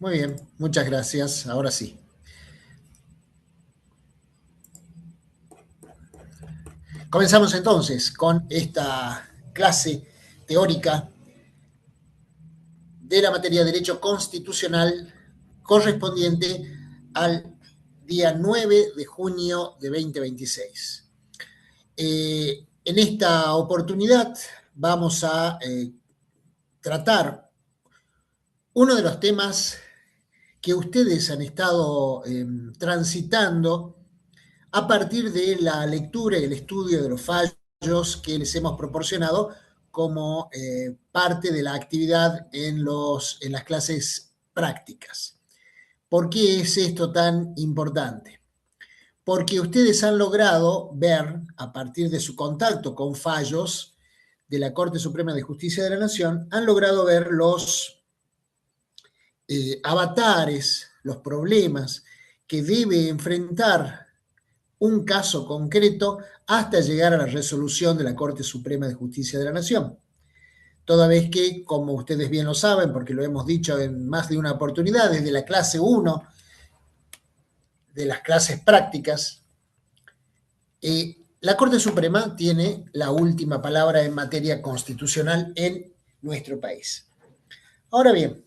Muy bien, muchas gracias. Ahora sí. Comenzamos entonces con esta clase teórica de la materia de Derecho Constitucional correspondiente al día 9 de junio de 2026. En esta oportunidad vamos a tratar uno de los temas que ustedes han estado transitando a partir de la lectura y el estudio de los fallos que les hemos proporcionado como parte de la actividad en las clases prácticas. ¿Por qué es esto tan importante? Porque ustedes han logrado ver, a partir de su contacto con fallos de la Corte Suprema de Justicia de la Nación, han logrado ver los avatares, los problemas que debe enfrentar un caso concreto hasta llegar a la resolución de la Corte Suprema de Justicia de la Nación. Toda vez que, como ustedes bien lo saben, porque lo hemos dicho en más de una oportunidad, desde la clase 1 de las clases prácticas, la Corte Suprema tiene la última palabra en materia constitucional en nuestro país. Ahora bien,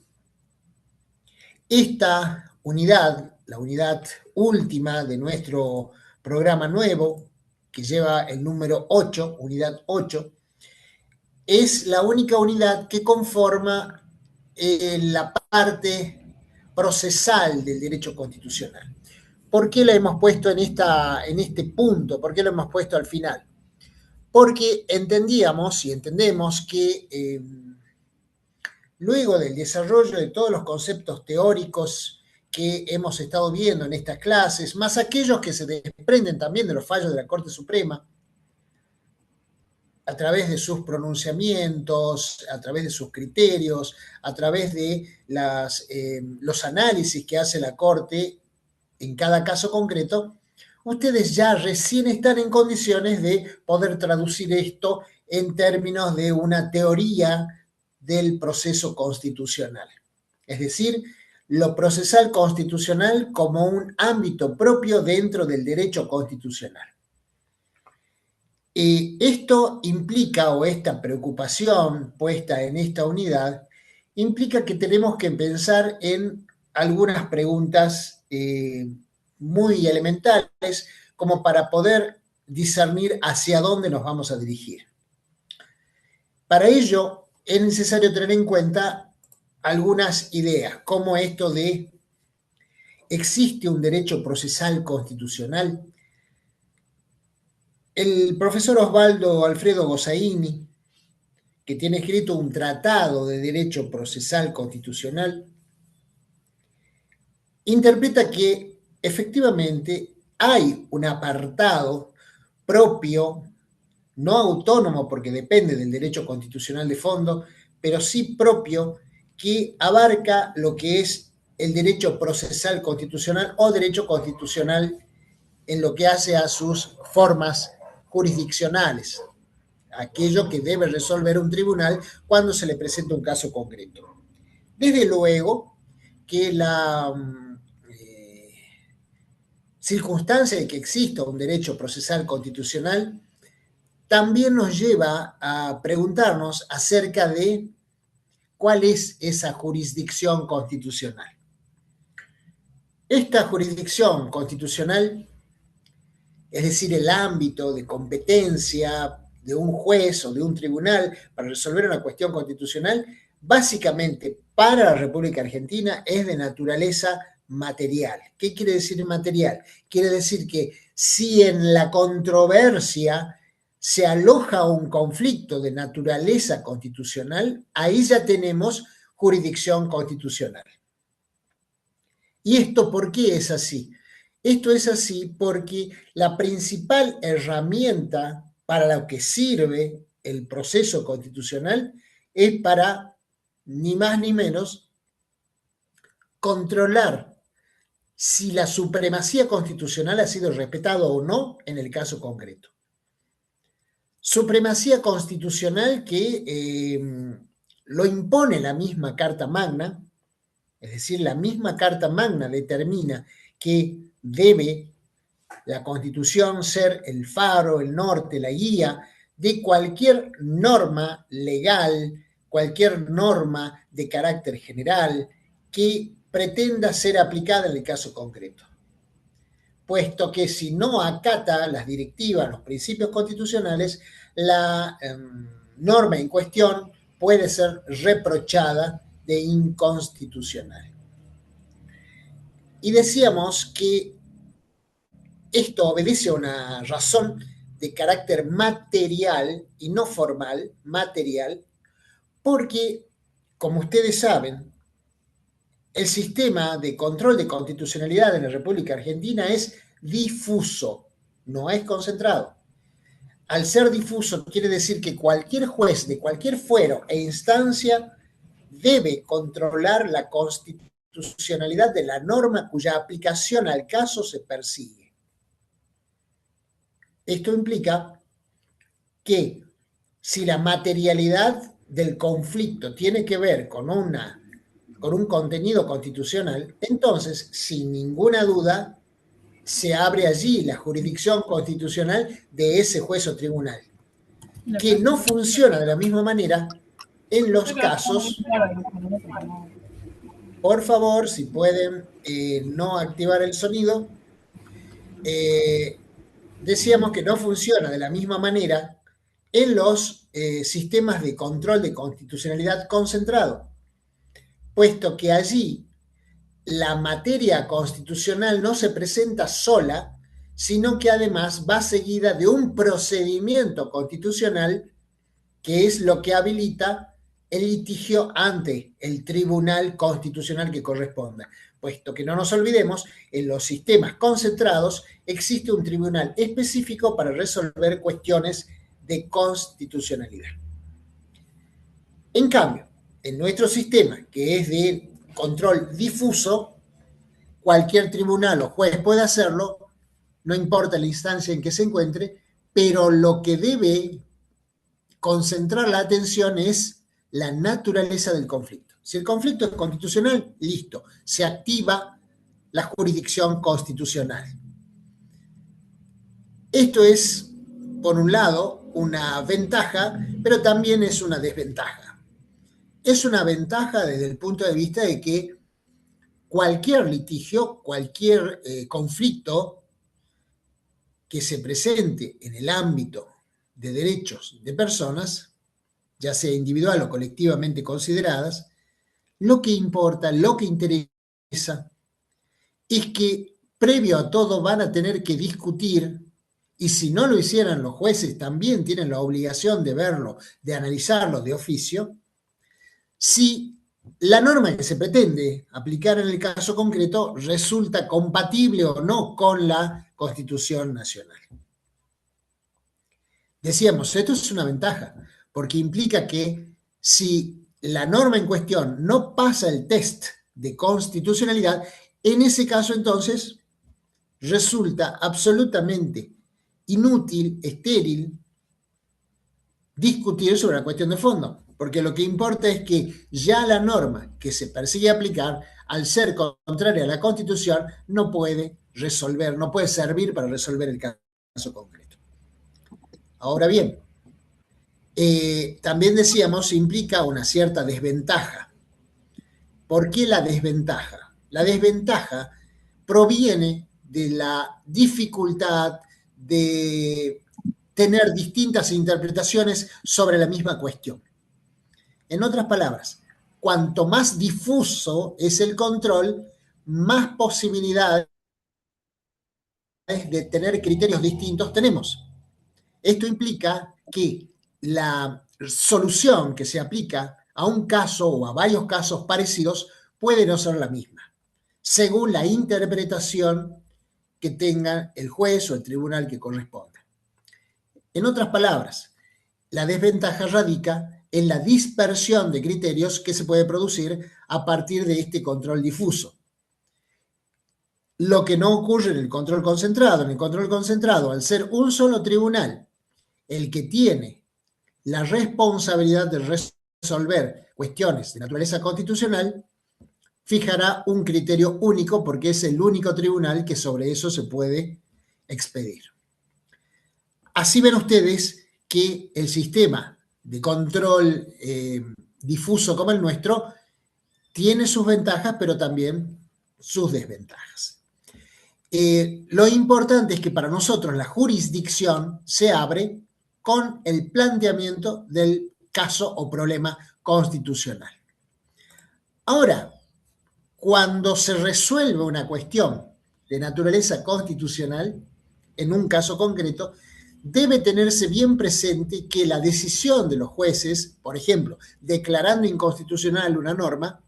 esta unidad, la unidad última de nuestro programa nuevo, que lleva el número 8, unidad 8, es la única unidad que conforma la parte procesal del derecho constitucional. ¿Por qué la hemos puesto en este punto? ¿Por qué lo hemos puesto al final? Porque entendíamos y entendemos que luego del desarrollo de todos los conceptos teóricos que hemos estado viendo en estas clases, más aquellos que se desprenden también de los fallos de la Corte Suprema, a través de sus pronunciamientos, a través de sus criterios, a través de los análisis que hace la Corte en cada caso concreto, ustedes ya recién están en condiciones de poder traducir esto en términos de una teoría del proceso constitucional. Es decir, lo procesal constitucional como un ámbito propio dentro del derecho constitucional. Esto implica, o esta preocupación puesta en esta unidad, implica que tenemos que pensar en algunas preguntas muy elementales como para poder discernir hacia dónde nos vamos a dirigir. Para ello es necesario tener en cuenta algunas ideas, como esto de ¿existe un derecho procesal constitucional? El profesor Osvaldo Alfredo Gossaini, que tiene escrito un tratado de derecho procesal constitucional, interpreta que efectivamente hay un apartado propio, no autónomo porque depende del derecho constitucional de fondo, pero sí propio, que abarca lo que es el derecho procesal constitucional o derecho constitucional en lo que hace a sus formas jurisdiccionales, aquello que debe resolver un tribunal cuando se le presenta un caso concreto. Desde luego que la circunstancia de que exista un derecho procesal constitucional también nos lleva a preguntarnos acerca de cuál es esa jurisdicción constitucional. Esta jurisdicción constitucional, es decir, el ámbito de competencia de un juez o de un tribunal para resolver una cuestión constitucional, básicamente para la República Argentina es de naturaleza material. ¿Qué quiere decir material? Quiere decir que si en la controversia se aloja un conflicto de naturaleza constitucional, ahí ya tenemos jurisdicción constitucional. ¿Y esto por qué es así? Esto es así porque la principal herramienta para lo que sirve el proceso constitucional es para, ni más ni menos, controlar si la supremacía constitucional ha sido respetada o no en el caso concreto. Supremacía constitucional que lo impone la misma Carta Magna, es decir, la misma Carta Magna determina que debe la Constitución ser el faro, el norte, la guía de cualquier norma legal, cualquier norma de carácter general que pretenda ser aplicada en el caso concreto. Puesto que si no acata las directivas, los principios constitucionales, la norma en cuestión puede ser reprochada de inconstitucional. Y decíamos que esto obedece a una razón de carácter material y no formal, material, porque, como ustedes saben, el sistema de control de constitucionalidad en la República Argentina es difuso, no es concentrado. Al ser difuso quiere decir que cualquier juez de cualquier fuero e instancia debe controlar la constitucionalidad de la norma cuya aplicación al caso se persigue. Esto implica que si la materialidad del conflicto tiene que ver con un contenido constitucional, entonces, sin ninguna duda, se abre allí la jurisdicción constitucional de ese juez o tribunal, que no funciona de la misma manera en los casos. Por favor, si pueden no activar el sonido, decíamos que no funciona de la misma manera en los sistemas de control de constitucionalidad concentrado, puesto que allí la materia constitucional no se presenta sola, sino que además va seguida de un procedimiento constitucional que es lo que habilita el litigio ante el tribunal constitucional que corresponda. Puesto que no nos olvidemos, en los sistemas concentrados existe un tribunal específico para resolver cuestiones de constitucionalidad. En cambio, en nuestro sistema, que es de control difuso, cualquier tribunal o juez puede hacerlo, no importa la instancia en que se encuentre, pero lo que debe concentrar la atención es la naturaleza del conflicto. Si el conflicto es constitucional, listo, se activa la jurisdicción constitucional. Esto es, por un lado, una ventaja, pero también es una desventaja. Es una ventaja desde el punto de vista de que cualquier litigio, cualquier conflicto que se presente en el ámbito de derechos de personas, ya sea individual o colectivamente consideradas, lo que importa, lo que interesa, es que previo a todo van a tener que discutir, y si no lo hicieran los jueces también tienen la obligación de verlo, de analizarlo de oficio, si la norma que se pretende aplicar en el caso concreto resulta compatible o no con la Constitución Nacional. Decíamos, esto es una ventaja, porque implica que si la norma en cuestión no pasa el test de constitucionalidad, en ese caso entonces resulta absolutamente inútil, estéril, discutir sobre la cuestión de fondo, porque lo que importa es que ya la norma que se persigue aplicar, al ser contraria a la Constitución, no puede resolver, no puede servir para resolver el caso concreto. Ahora bien, también decíamos, implica una cierta desventaja. ¿Por qué la desventaja? La desventaja proviene de la dificultad de tener distintas interpretaciones sobre la misma cuestión. En otras palabras, cuanto más difuso es el control, más posibilidades de tener criterios distintos tenemos. Esto implica que la solución que se aplica a un caso o a varios casos parecidos puede no ser la misma, según la interpretación que tenga el juez o el tribunal que corresponda. En otras palabras, la desventaja radica en la dispersión de criterios que se puede producir a partir de este control difuso. Lo que no ocurre en el control concentrado. En el control concentrado, al ser un solo tribunal el que tiene la responsabilidad de resolver cuestiones de naturaleza constitucional, fijará un criterio único porque es el único tribunal que sobre eso se puede expedir. Así ven ustedes que el sistema de control difuso como el nuestro tiene sus ventajas, pero también sus desventajas. Lo importante es que para nosotros la jurisdicción se abre con el planteamiento del caso o problema constitucional. Ahora, cuando se resuelve una cuestión de naturaleza constitucional, en un caso concreto, debe tenerse bien presente que la decisión de los jueces, por ejemplo, declarando inconstitucional una norma,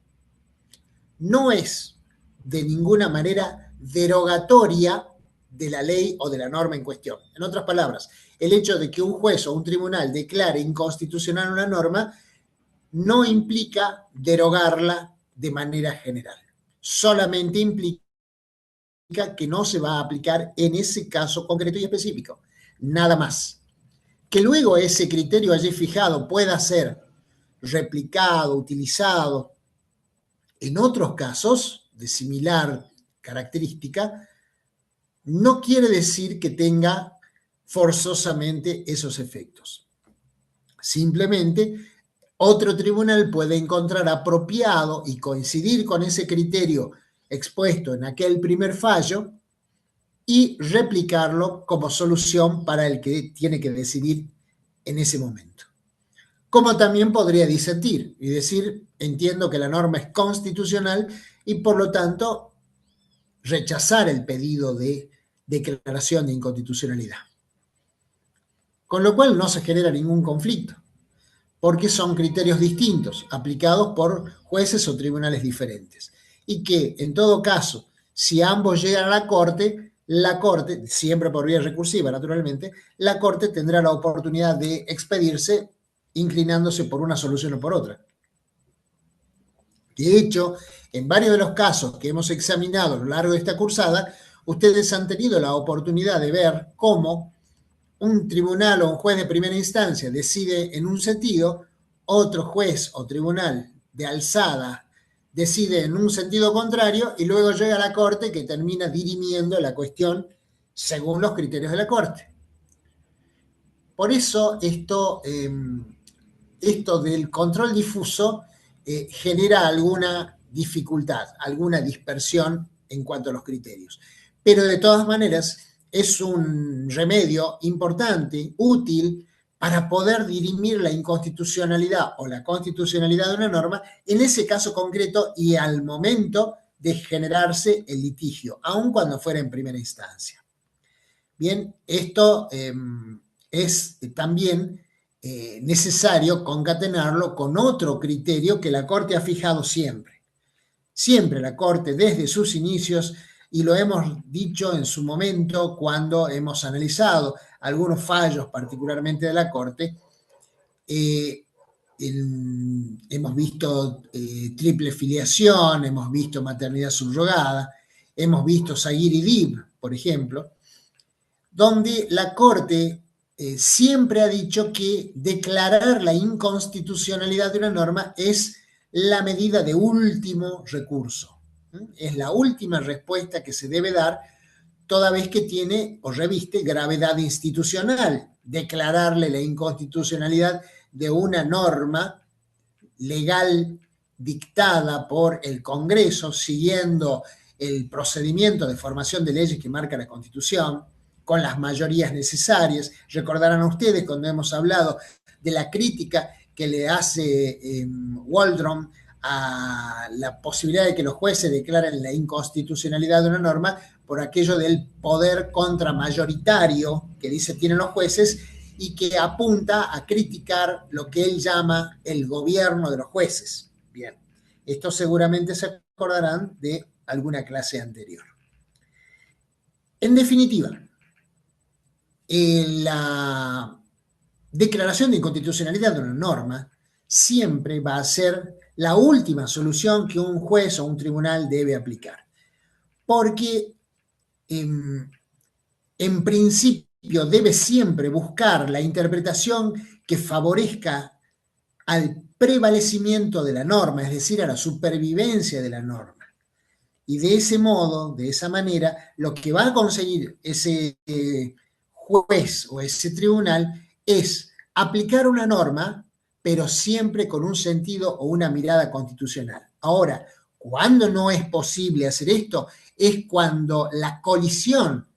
no es de ninguna manera derogatoria de la ley o de la norma en cuestión. En otras palabras, el hecho de que un juez o un tribunal declare inconstitucional una norma no implica derogarla de manera general. Solamente implica que no se va a aplicar en ese caso concreto y específico. Nada más. Que luego ese criterio allí fijado pueda ser replicado, utilizado en otros casos de similar característica, no quiere decir que tenga forzosamente esos efectos. Simplemente, otro tribunal puede encontrar apropiado y coincidir con ese criterio expuesto en aquel primer fallo y replicarlo como solución para el que tiene que decidir en ese momento. Como también podría disentir y decir, entiendo que la norma es constitucional y por lo tanto rechazar el pedido de declaración de inconstitucionalidad. Con lo cual no se genera ningún conflicto, porque son criterios distintos, aplicados por jueces o tribunales diferentes. Y que, en todo caso, si ambos llegan a la Corte, siempre por vía recursiva, naturalmente, la Corte tendrá la oportunidad de expedirse inclinándose por una solución o por otra. De hecho, en varios de los casos que hemos examinado a lo largo de esta cursada, ustedes han tenido la oportunidad de ver cómo un tribunal o un juez de primera instancia decide en un sentido, otro juez o tribunal de alzada decide en un sentido contrario y luego llega a la Corte que termina dirimiendo la cuestión según los criterios de la Corte. Por eso esto del control difuso genera alguna dificultad, alguna dispersión en cuanto a los criterios. Pero de todas maneras es un remedio importante, útil, para poder dirimir la inconstitucionalidad o la constitucionalidad de una norma en ese caso concreto y al momento de generarse el litigio, aun cuando fuera en primera instancia. Bien, esto es también necesario concatenarlo con otro criterio que la Corte ha fijado siempre. Siempre la Corte, desde sus inicios, y lo hemos dicho en su momento cuando hemos analizado algunos fallos, particularmente de la Corte, hemos visto triple filiación, hemos visto maternidad subrogada, hemos visto Saguir y Dib, por ejemplo, donde la Corte siempre ha dicho que declarar la inconstitucionalidad de una norma es la medida de último recurso. Es la última respuesta que se debe dar toda vez que tiene o reviste gravedad institucional. Declararle la inconstitucionalidad de una norma legal dictada por el Congreso siguiendo el procedimiento de formación de leyes que marca la Constitución, con las mayorías necesarias. Recordarán ustedes cuando hemos hablado de la crítica que le hace Waldron a la posibilidad de que los jueces declaren la inconstitucionalidad de una norma por aquello del poder contramayoritario que dice tienen los jueces y que apunta a criticar lo que él llama el gobierno de los jueces. Bien, esto seguramente se acordarán de alguna clase anterior. En definitiva, la declaración de inconstitucionalidad de una norma siempre va a ser la última solución que un juez o un tribunal debe aplicar. Porque en principio debe siempre buscar la interpretación que favorezca al prevalecimiento de la norma, es decir, a la supervivencia de la norma. Y de ese modo, de esa manera, lo que va a conseguir ese juez o ese tribunal es aplicar una norma, pero siempre con un sentido o una mirada constitucional. Ahora, cuando no es posible hacer esto, es cuando la colisión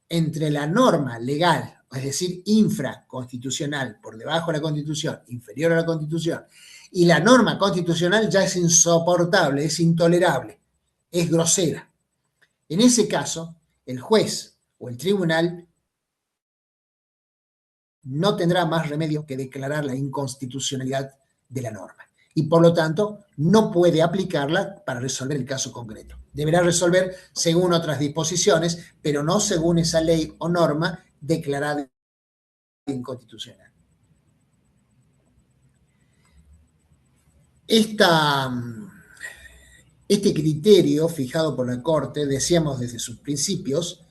entre la norma legal, es decir, infraconstitucional, por debajo de la Constitución, inferior a la Constitución, y la norma constitucional ya es insoportable, es intolerable, es grosera. En ese caso, el juez o el tribunal no tendrá más remedio que declarar la inconstitucionalidad de la norma y por lo tanto no puede aplicarla para resolver el caso concreto. Deberá resolver según otras disposiciones, pero no según esa ley o norma declarada inconstitucional. Este criterio fijado por la Corte, decíamos desde sus principios,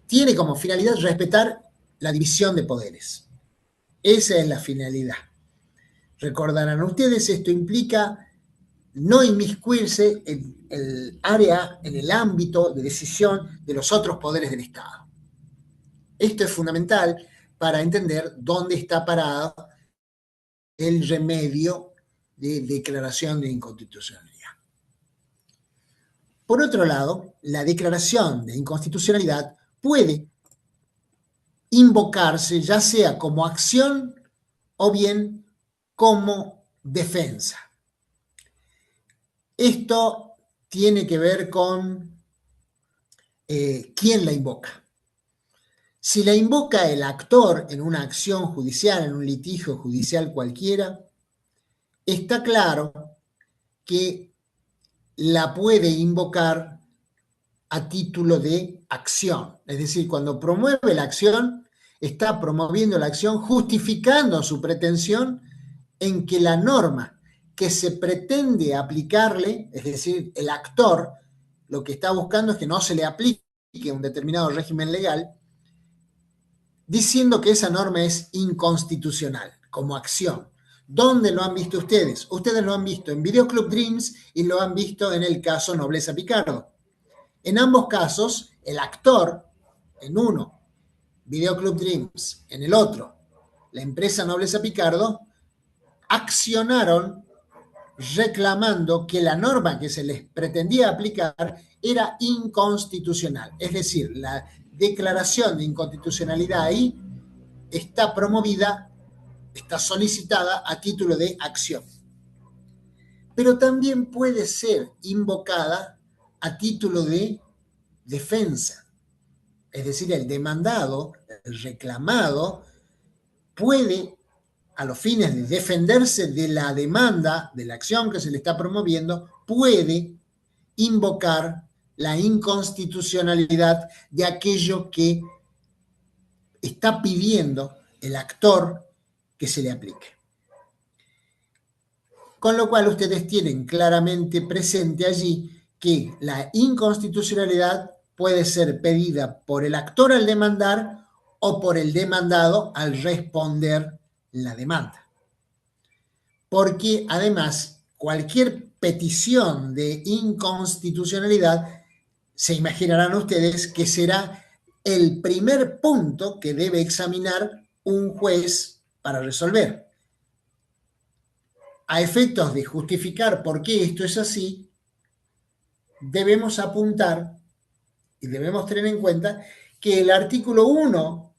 tiene como finalidad respetar la división de poderes. Esa es la finalidad. Recordarán ustedes, esto implica no inmiscuirse en el área, en el ámbito de decisión de los otros poderes del Estado. Esto es fundamental para entender dónde está parado el remedio de declaración de inconstitucionalidad. Por otro lado, la declaración de inconstitucionalidad puede invocarse ya sea como acción o bien como defensa. Esto tiene que ver con quién la invoca. Si la invoca el actor en una acción judicial, en un litigio judicial cualquiera, está claro que la puede invocar a título de acción. Es decir, cuando promueve la acción, está promoviendo la acción justificando su pretensión en que la norma que se pretende aplicarle, es decir, el actor, lo que está buscando es que no se le aplique un determinado régimen legal, diciendo que esa norma es inconstitucional como acción. ¿Dónde lo han visto ustedes? Ustedes lo han visto en Videoclub Dreams y lo han visto en el caso Nobleza Picardo. En ambos casos, el actor, en uno, Videoclub Dreams, en el otro, la empresa Nobleza Picardo, accionaron reclamando que la norma que se les pretendía aplicar era inconstitucional. Es decir, la declaración de inconstitucionalidad ahí está promovida, está solicitada a título de acción. Pero también puede ser invocada a título de defensa. Es decir, el demandado, el reclamado, puede, a los fines de defenderse de la demanda, de la acción que se le está promoviendo, puede invocar la inconstitucionalidad de aquello que está pidiendo el actor que se le aplique. Con lo cual ustedes tienen claramente presente allí que la inconstitucionalidad puede ser pedida por el actor al demandar o por el demandado al responder la demanda. Porque además cualquier petición de inconstitucionalidad, se imaginarán ustedes que será el primer punto que debe examinar un juez para resolver. A efectos de justificar por qué esto es así, debemos apuntar y debemos tener en cuenta que el artículo 1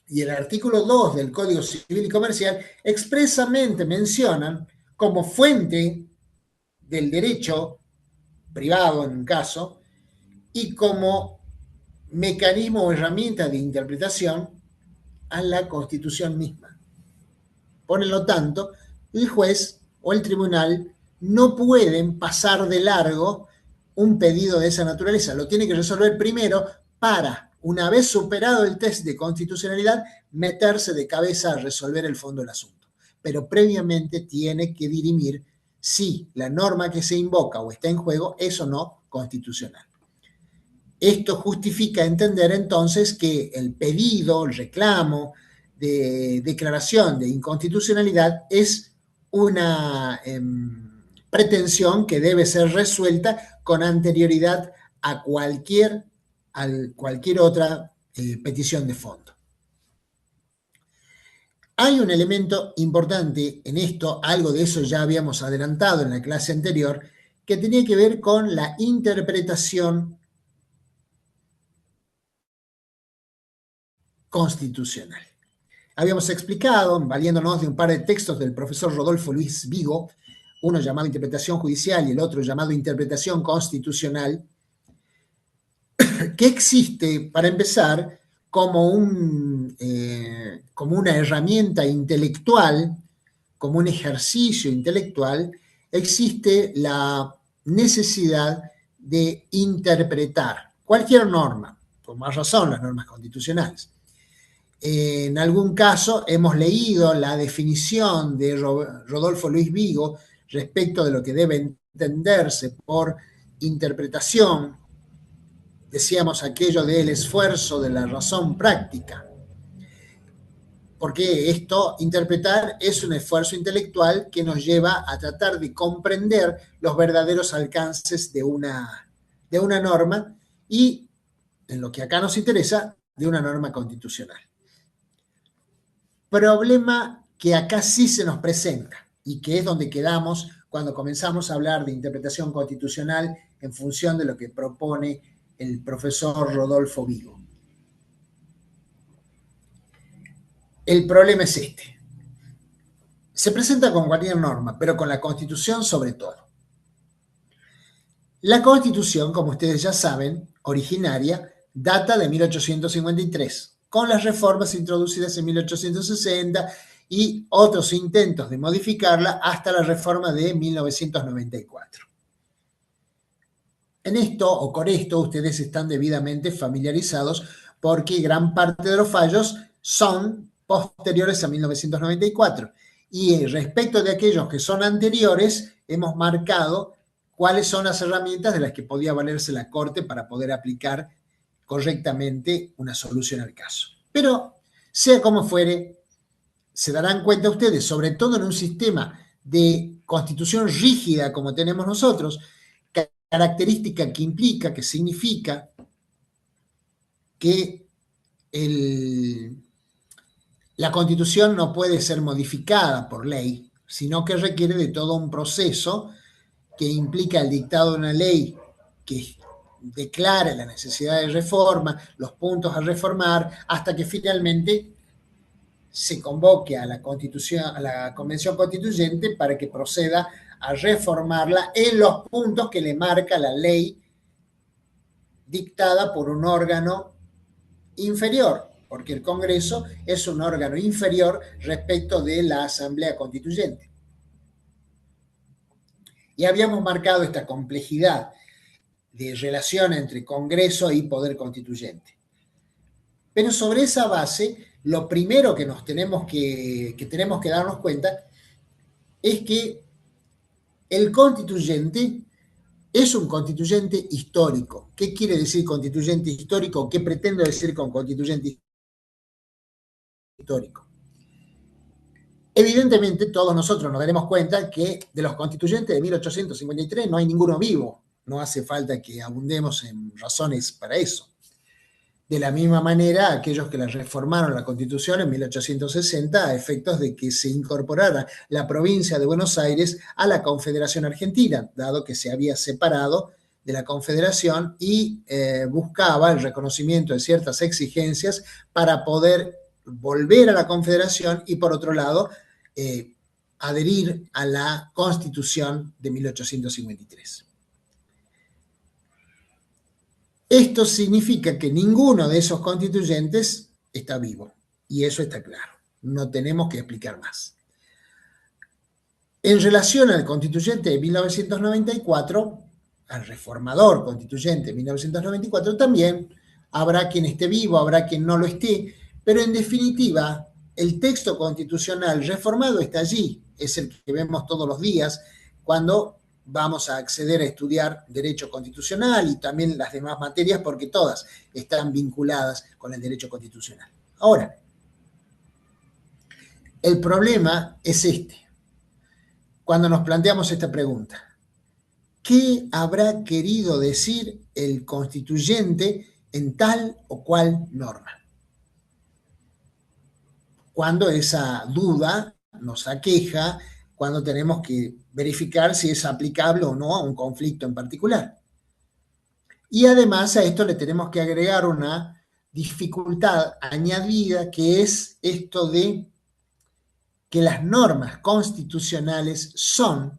y el artículo 2 del Código Civil y Comercial expresamente mencionan como fuente del derecho privado en un caso y como mecanismo o herramienta de interpretación a la Constitución misma. Por lo tanto, el juez o el tribunal no pueden pasar de largo un pedido de esa naturaleza. Lo tiene que resolver primero para, una vez superado el test de constitucionalidad, meterse de cabeza a resolver el fondo del asunto. Pero previamente tiene que dirimir si la norma que se invoca o está en juego es o no constitucional. Esto justifica entender entonces que el pedido, el reclamo de declaración de inconstitucionalidad es una pretensión que debe ser resuelta con anterioridad a cualquier otra petición de fondo. Hay un elemento importante en esto, algo de eso ya habíamos adelantado en la clase anterior, que tenía que ver con la interpretación constitucional. Habíamos explicado, valiéndonos de un par de textos del profesor Rodolfo Luis Vigo, uno llamado Interpretación Judicial y el otro llamado Interpretación Constitucional, que existe, para empezar, como una herramienta intelectual, como un ejercicio intelectual, existe la necesidad de interpretar cualquier norma, por más razón las normas constitucionales. En algún caso hemos leído la definición de Rodolfo Luis Vigo respecto de lo que debe entenderse por interpretación. Decíamos aquello del esfuerzo de la razón práctica, porque interpretar, es un esfuerzo intelectual que nos lleva a tratar de comprender los verdaderos alcances de una norma y, en lo que acá nos interesa, de una norma constitucional. Problema que acá sí se nos presenta y que es donde quedamos cuando comenzamos a hablar de interpretación constitucional en función de lo que propone el profesor Rodolfo Vigo. El problema es este. Se presenta con cualquier norma, pero con la Constitución sobre todo. La Constitución, como ustedes ya saben, originaria, data de 1853, con las reformas introducidas en 1860 y otros intentos de modificarla hasta la reforma de 1994. En esto o con esto ustedes están debidamente familiarizados porque gran parte de los fallos son posteriores a 1994. Y respecto de aquellos que son anteriores, hemos marcado cuáles son las herramientas de las que podía valerse la Corte para poder aplicar correctamente una solución al caso. Pero, sea como fuere, se darán cuenta ustedes, sobre todo en un sistema de constitución rígida como tenemos nosotros, característica que implica, que significa que la Constitución no puede ser modificada por ley, sino que requiere de todo un proceso que implica el dictado de una ley que declara la necesidad de reforma, los puntos a reformar, hasta que finalmente se convoque a la Convención Constituyente para que proceda a reformarla en los puntos que le marca la ley dictada por un órgano inferior, porque el Congreso es un órgano inferior respecto de la Asamblea Constituyente. Y habíamos marcado esta complejidad de relación entre Congreso y Poder Constituyente. Pero sobre esa base, lo primero que tenemos que darnos cuenta es que el constituyente es un constituyente histórico. ¿Qué quiere decir constituyente histórico? ¿Qué pretendo decir con constituyente histórico? Evidentemente, todos nosotros nos daremos cuenta que de los constituyentes de 1853 no hay ninguno vivo. No hace falta que abundemos en razones para eso. De la misma manera, aquellos que la reformaron la Constitución en 1860 a efectos de que se incorporara la provincia de Buenos Aires a la Confederación Argentina, dado que se había separado de la Confederación y buscaba el reconocimiento de ciertas exigencias para poder volver a la Confederación y, por otro lado, adherir a la Constitución de 1853. Esto significa que ninguno de esos constituyentes está vivo, y eso está claro, no tenemos que explicar más. En relación al constituyente de 1994, al reformador constituyente de 1994, también habrá quien esté vivo, habrá quien no lo esté, pero en definitiva, el texto constitucional reformado está allí, es el que vemos todos los días cuando vamos a acceder a estudiar derecho constitucional y también las demás materias, porque todas están vinculadas con el derecho constitucional. Ahora, el problema es este. cuando nos planteamos esta pregunta. ¿Qué habrá querido decir el constituyente en tal o cual norma? Cuando esa duda nos aqueja, cuando tenemos que verificar si es aplicable o no a un conflicto en particular. Y además a esto le tenemos que agregar una dificultad añadida, que es esto de que las normas constitucionales son,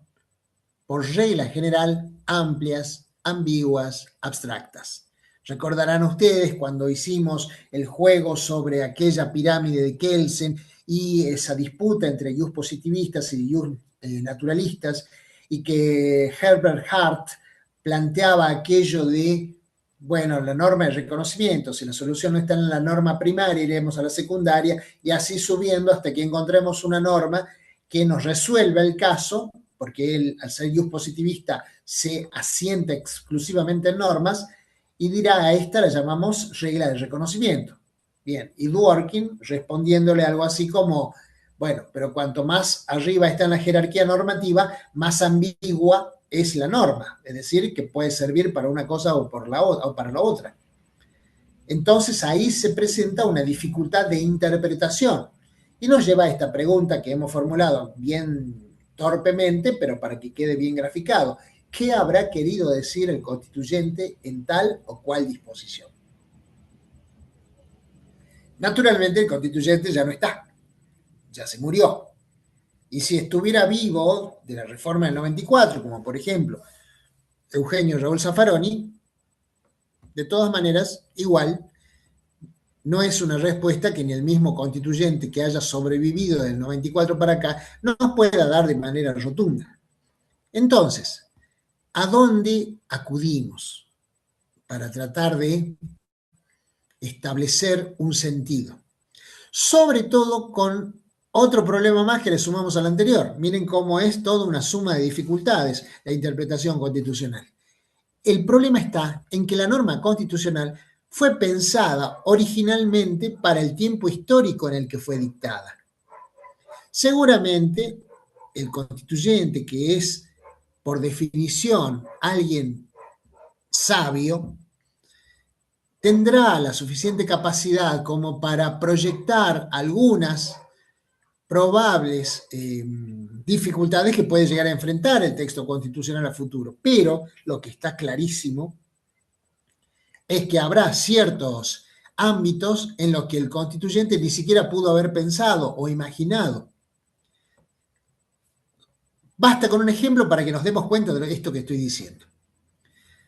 por regla general, amplias, ambiguas, abstractas. Recordarán ustedes cuando hicimos el juego sobre aquella pirámide de Kelsen y esa disputa entre jus positivistas y jus naturalistas, y que Herbert Hart planteaba aquello de, bueno, la norma de reconocimiento, si la solución no está en la norma primaria, iremos a la secundaria, y así subiendo hasta que encontremos una norma que nos resuelva el caso, porque él, al ser jus positivista, se asienta exclusivamente en normas, y dirá: a esta la llamamos regla de reconocimiento. Bien, y Dworkin respondiéndole algo así como: bueno, pero cuanto más arriba está en la jerarquía normativa, más ambigua es la norma, es decir, que puede servir para una cosa o para la otra. Entonces ahí se presenta una dificultad de interpretación y nos lleva a esta pregunta que hemos formulado bien torpemente, pero para que quede bien graficado. ¿Qué habrá querido decir el constituyente en tal o cual disposición? Naturalmente, el constituyente ya no está, ya se murió. Y si estuviera vivo de la reforma del 94, como por ejemplo Eugenio Raúl Zaffaroni, de todas maneras, igual, no es una respuesta que ni el mismo constituyente que haya sobrevivido del 94 para acá nos pueda dar de manera rotunda. Entonces, ¿a dónde acudimos para tratar de establecer un sentido? Sobre todo con otro problema más que le sumamos al anterior. Miren cómo es toda una suma de dificultades la interpretación constitucional. El problema está en que la norma constitucional fue pensada originalmente para el tiempo histórico en el que fue dictada. Seguramente el constituyente, que es por definición alguien sabio, tendrá la suficiente capacidad como para proyectar algunas probables dificultades que puede llegar a enfrentar el texto constitucional a futuro. Pero lo que está clarísimo es que habrá ciertos ámbitos en los que el constituyente ni siquiera pudo haber pensado o imaginado. Basta con un ejemplo para que nos demos cuenta de esto que estoy diciendo.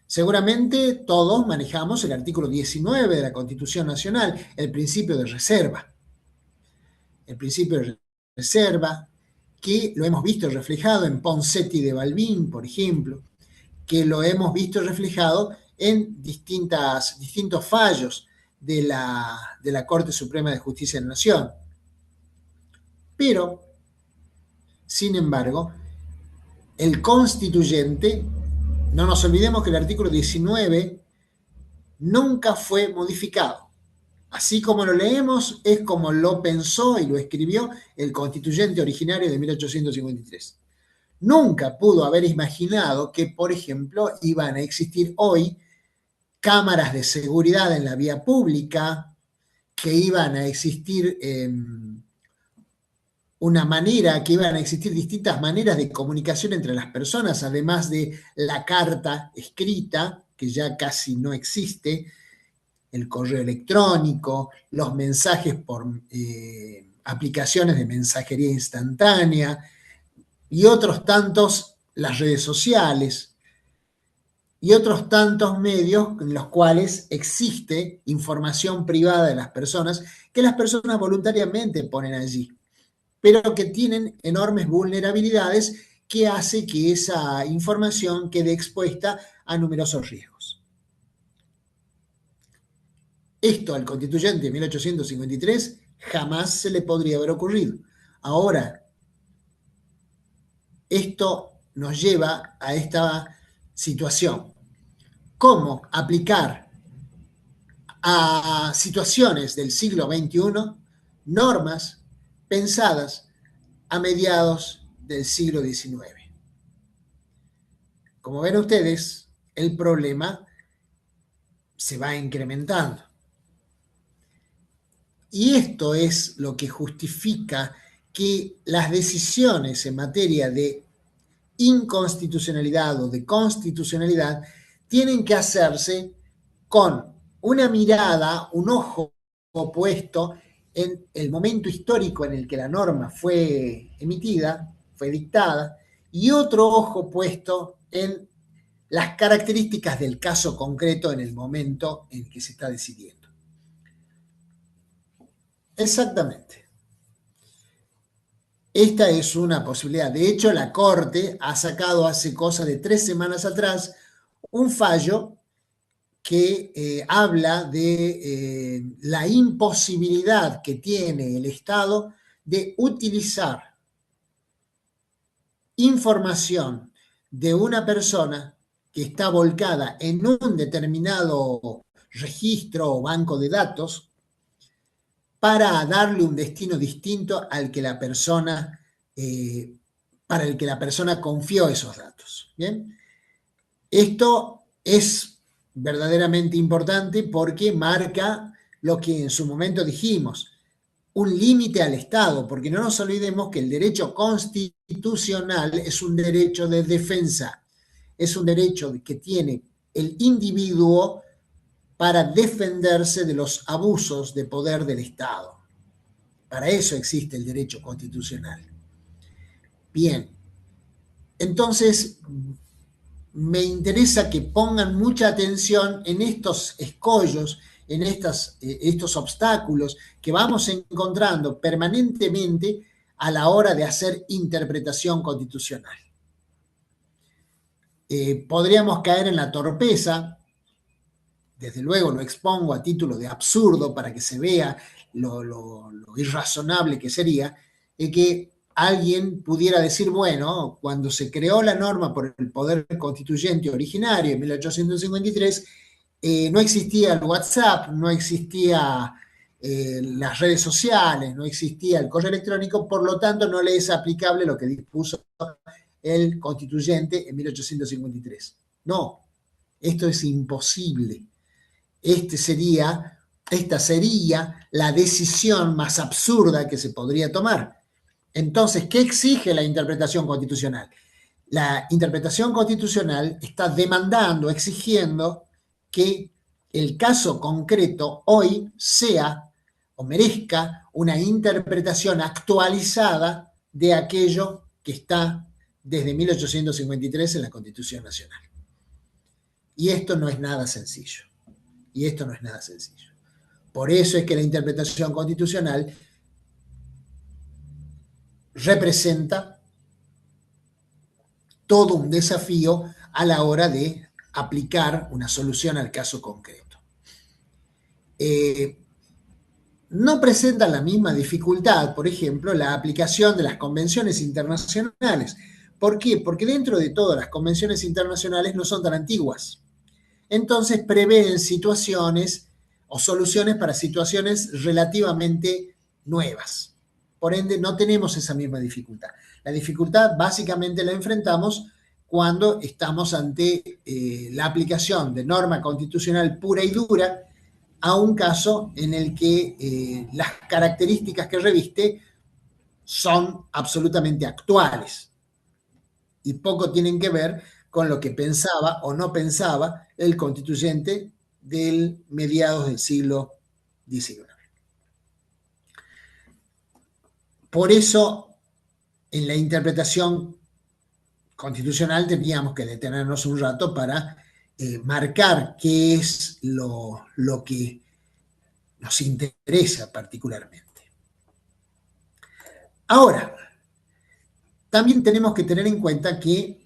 Seguramente todos manejamos el artículo 19 de la Constitución Nacional, el principio de reserva. El principio de reserva, que lo hemos visto reflejado en Ponseti de Balbín, por ejemplo, que lo hemos visto reflejado en distintos fallos de la Corte Suprema de Justicia de la Nación. Pero, sin embargo, el constituyente, no nos olvidemos que el artículo 19 nunca fue modificado. Así como lo leemos, es como lo pensó y lo escribió el constituyente originario de 1853. Nunca pudo haber imaginado que, por ejemplo, iban a existir hoy cámaras de seguridad en la vía pública, que iban a existir que iban a existir distintas maneras de comunicación entre las personas, además de la carta escrita, que ya casi no existe, el correo electrónico, los mensajes por aplicaciones de mensajería instantánea y otros tantos, las redes sociales y otros tantos medios en los cuales existe información privada de las personas que las personas voluntariamente ponen allí, pero que tienen enormes vulnerabilidades que hace que esa información quede expuesta a numerosos riesgos. Esto al constituyente de 1853 jamás se le podría haber ocurrido. Ahora, esto nos lleva a esta situación. ¿Cómo aplicar a situaciones del siglo XXI normas pensadas a mediados del siglo XIX. Como ven ustedes, el problema se va incrementando. Y esto es lo que justifica que las decisiones en materia de inconstitucionalidad o de constitucionalidad tienen que hacerse con una mirada, un ojo puesto en el momento histórico en el que la norma fue emitida, fue dictada, y otro ojo puesto en las características del caso concreto en el momento en que se está decidiendo. Exactamente. Esta es una posibilidad. De hecho, la Corte ha sacado hace cosa de 3 semanas atrás un fallo que habla de la imposibilidad que tiene el Estado de utilizar información de una persona que está volcada en un determinado registro o banco de datos para darle un destino distinto al que la persona, para el que la persona confió esos datos. ¿Bien? Esto es verdaderamente importante porque marca lo que en su momento dijimos, un límite al Estado, porque no nos olvidemos que el derecho constitucional es un derecho de defensa, es un derecho que tiene el individuo para defenderse de los abusos de poder del Estado. Para eso existe el derecho constitucional. Bien, entonces me interesa que pongan mucha atención en estos escollos, en estos obstáculos que vamos encontrando permanentemente a la hora de hacer interpretación constitucional. Podríamos caer en la torpeza, desde luego lo expongo a título de absurdo para que se vea lo irrazonable que sería, que alguien pudiera decir, bueno, cuando se creó la norma por el poder constituyente originario en 1853, no existía el WhatsApp, no existía las redes sociales, no existía el correo electrónico, por lo tanto no le es aplicable lo que dispuso el constituyente en 1853. No, esto es imposible. Esta sería la decisión más absurda que se podría tomar. Entonces, ¿qué exige la interpretación constitucional? La interpretación constitucional está demandando, exigiendo que el caso concreto hoy sea o merezca una interpretación actualizada de aquello que está desde 1853 en la Constitución Nacional. Y esto no es nada sencillo. Y esto no es nada sencillo. Por eso es que la interpretación constitucional representa todo un desafío a la hora de aplicar una solución al caso concreto. No presenta la misma dificultad, por ejemplo, la aplicación de las convenciones internacionales. ¿Por qué? Porque dentro de todas las convenciones internacionales no son tan antiguas. Entonces prevén situaciones o soluciones para situaciones relativamente nuevas. Por ende, no tenemos esa misma dificultad. La dificultad básicamente la enfrentamos cuando estamos ante la aplicación de norma constitucional pura y dura a un caso en el que las características que reviste son absolutamente actuales y poco tienen que ver con lo que pensaba o no pensaba el constituyente del mediados del siglo XIX. Por eso, en la interpretación constitucional teníamos que detenernos un rato para marcar qué es lo que nos interesa particularmente. Ahora, también tenemos que tener en cuenta que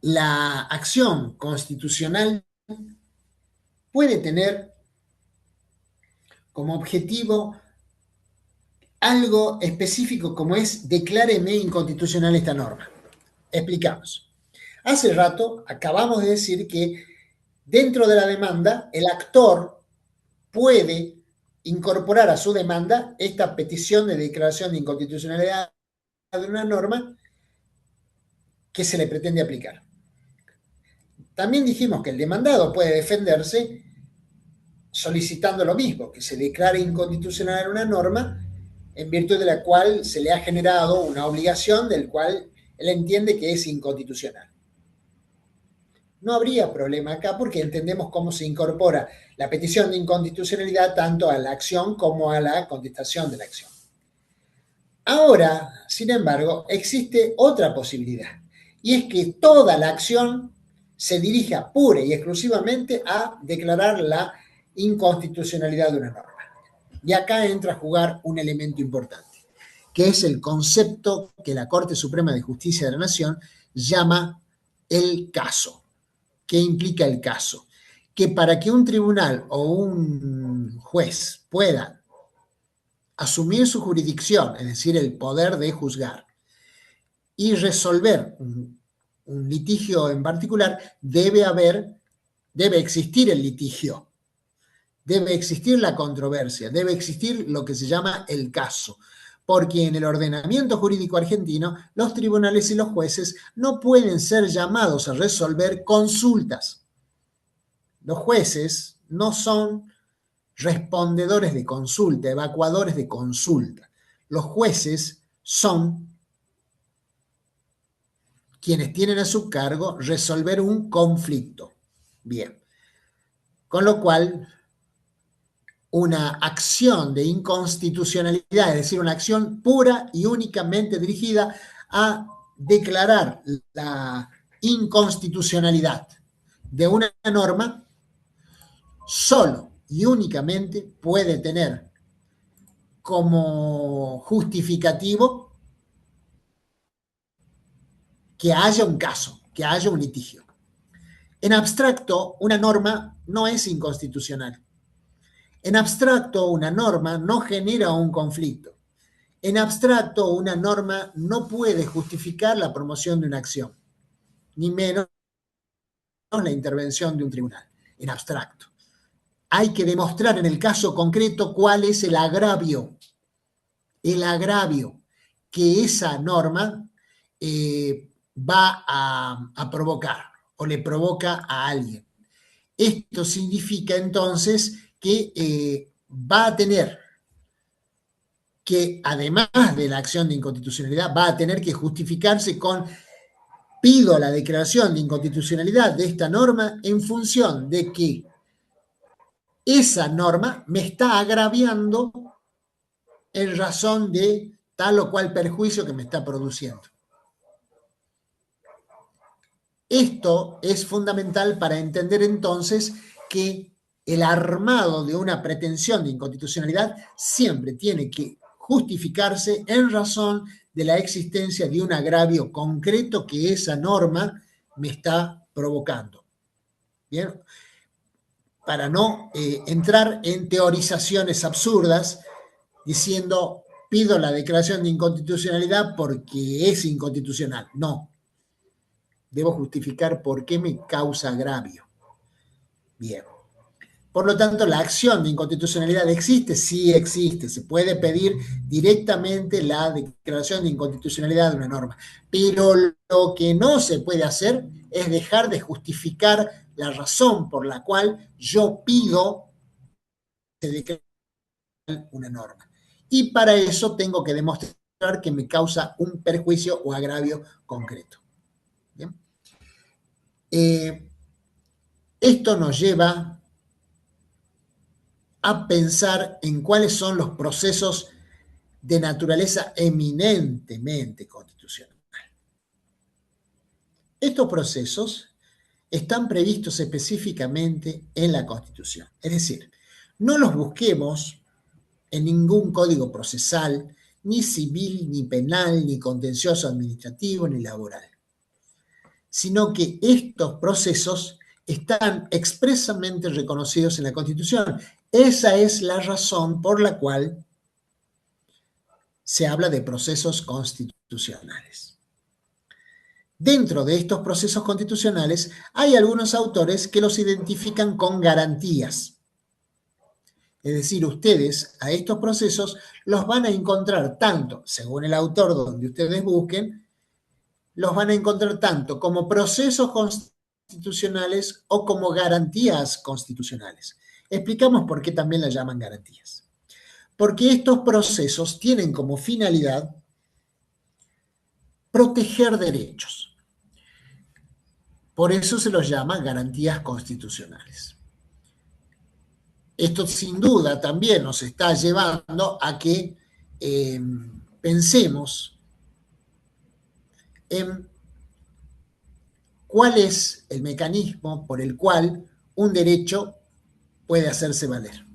la acción constitucional puede tener como objetivo algo específico como es decláreme inconstitucional esta norma. Explicamos. Hace rato acabamos de decir que dentro de la demanda el actor puede incorporar a su demanda esta petición de declaración de inconstitucionalidad de una norma que se le pretende aplicar. También dijimos que el demandado puede defenderse solicitando lo mismo, que se declare inconstitucional una norma en virtud de la cual se le ha generado una obligación del cual él entiende que es inconstitucional. No habría problema acá porque entendemos cómo se incorpora la petición de inconstitucionalidad tanto a la acción como a la contestación de la acción. Ahora, sin embargo, existe otra posibilidad, y es que toda la acción se dirija pura y exclusivamente a declarar la inconstitucionalidad de una norma. Y acá entra a jugar un elemento importante, que es el concepto que la Corte Suprema de Justicia de la Nación llama el caso. ¿Qué implica el caso? Que para que un tribunal o un juez pueda asumir su jurisdicción, es decir, el poder de juzgar, y resolver un litigio en particular, debe existir el litigio, debe existir la controversia, debe existir lo que se llama el caso, porque en el ordenamiento jurídico argentino los tribunales y los jueces no pueden ser llamados a resolver consultas. Los jueces no son respondedores de consulta, evacuadores de consulta. Los jueces son quienes tienen a su cargo resolver un conflicto. Bien. Con lo cual, una acción de inconstitucionalidad, es decir, una acción pura y únicamente dirigida a declarar la inconstitucionalidad de una norma, solo y únicamente puede tener como justificativo que haya un caso, que haya un litigio. En abstracto, una norma no es inconstitucional. En abstracto, una norma no genera un conflicto. En abstracto, una norma no puede justificar la promoción de una acción, ni menos la intervención de un tribunal. En abstracto. Hay que demostrar en el caso concreto cuál es el agravio que esa norma va a provocar o le provoca a alguien. Esto significa entonces que va a tener que, además de la acción de inconstitucionalidad, va a tener que justificarse con: pido la declaración de inconstitucionalidad de esta norma en función de que esa norma me está agraviando en razón de tal o cual perjuicio que me está produciendo. Esto es fundamental para entender entonces que el armado de una pretensión de inconstitucionalidad siempre tiene que justificarse en razón de la existencia de un agravio concreto que esa norma me está provocando. ¿Bien? Para no entrar en teorizaciones absurdas diciendo: pido la declaración de inconstitucionalidad porque es inconstitucional. No. Debo justificar por qué me causa agravio. Bien. Por lo tanto, la acción de inconstitucionalidad existe, sí existe. Se puede pedir directamente la declaración de inconstitucionalidad de una norma. Pero lo que no se puede hacer es dejar de justificar la razón por la cual yo pido que se declare una norma. Y para eso tengo que demostrar que me causa un perjuicio o agravio concreto. ¿Bien? Esto nos lleva a pensar en cuáles son los procesos de naturaleza eminentemente constitucional. Estos procesos están previstos específicamente en la Constitución. Es decir, no los busquemos en ningún código procesal, ni civil, ni penal, ni contencioso administrativo, ni laboral, sino que estos procesos están expresamente reconocidos en la Constitución. Esa es la razón por la cual se habla de procesos constitucionales. Dentro de estos procesos constitucionales hay algunos autores que los identifican con garantías. Es decir, ustedes a estos procesos los van a encontrar tanto, según el autor donde ustedes busquen, los van a encontrar tanto como procesos constitucionales o como garantías constitucionales. Explicamos por qué también las llaman garantías. Porque estos procesos tienen como finalidad proteger derechos. Por eso se los llama garantías constitucionales. Esto sin duda también nos está llevando a que pensemos en cuál es el mecanismo por el cual un derecho puede hacerse valer.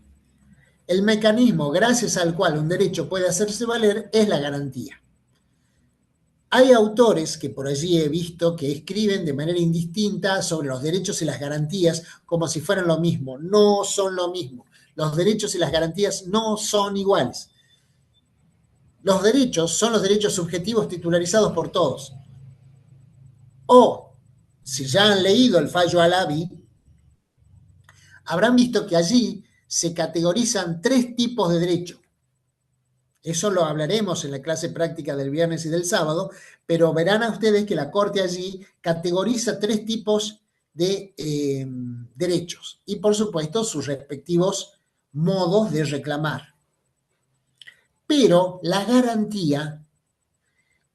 El mecanismo gracias al cual un derecho puede hacerse valer es la garantía. Hay autores que por allí he visto que escriben de manera indistinta sobre los derechos y las garantías como si fueran lo mismo. No son lo mismo. Los derechos y las garantías no son iguales. Los derechos son los derechos subjetivos titularizados por todos. O, si ya han leído el fallo Alavi, habrán visto que allí se categorizan 3 tipos de derechos. Eso lo hablaremos en la clase práctica del viernes y del sábado, pero verán a ustedes que la Corte allí categoriza 3 tipos de derechos y, por supuesto, sus respectivos modos de reclamar. Pero la garantía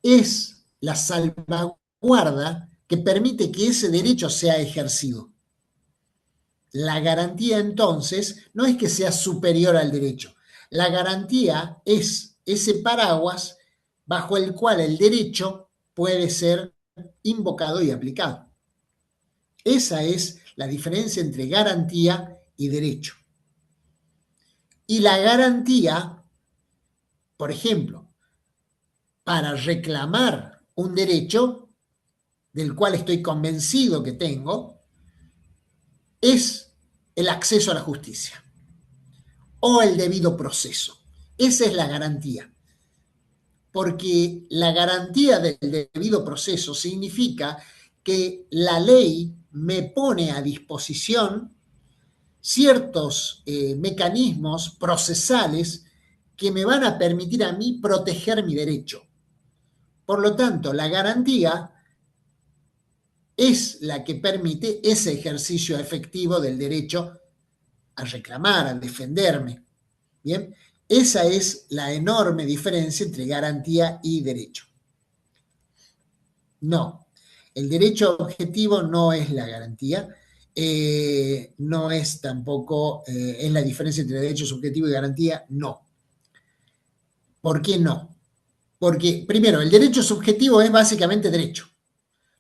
es la salvaguarda que permite que ese derecho sea ejercido. La garantía, entonces, no es que sea superior al derecho. La garantía es ese paraguas bajo el cual el derecho puede ser invocado y aplicado. Esa es la diferencia entre garantía y derecho. Y la garantía, por ejemplo, para reclamar un derecho del cual estoy convencido que tengo, es el acceso a la justicia o el debido proceso. Esa es la garantía. Porque la garantía del debido proceso significa que la ley me pone a disposición ciertos mecanismos procesales que me van a permitir a mí proteger mi derecho. Por lo tanto, la garantía es la que permite ese ejercicio efectivo del derecho a reclamar, a defenderme. Bien, esa es la enorme diferencia entre garantía y derecho. No, el derecho objetivo no es la garantía, no es tampoco, es la diferencia entre derecho subjetivo y garantía, no. ¿Por qué no? Porque, primero, el derecho subjetivo es básicamente derecho.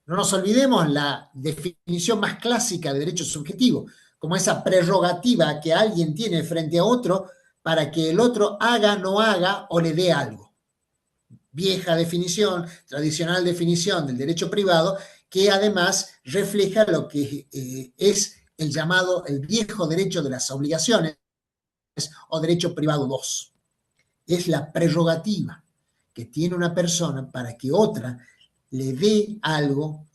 No nos olvidemos la definición más clásica de derecho subjetivo, como esa prerrogativa que alguien tiene frente a otro para que el otro haga, no haga o le dé algo. Vieja definición, tradicional definición del derecho privado, que además refleja lo que es el llamado el viejo derecho de las obligaciones o derecho privado 2. Es la prerrogativa que tiene una persona para que otra le dé algo,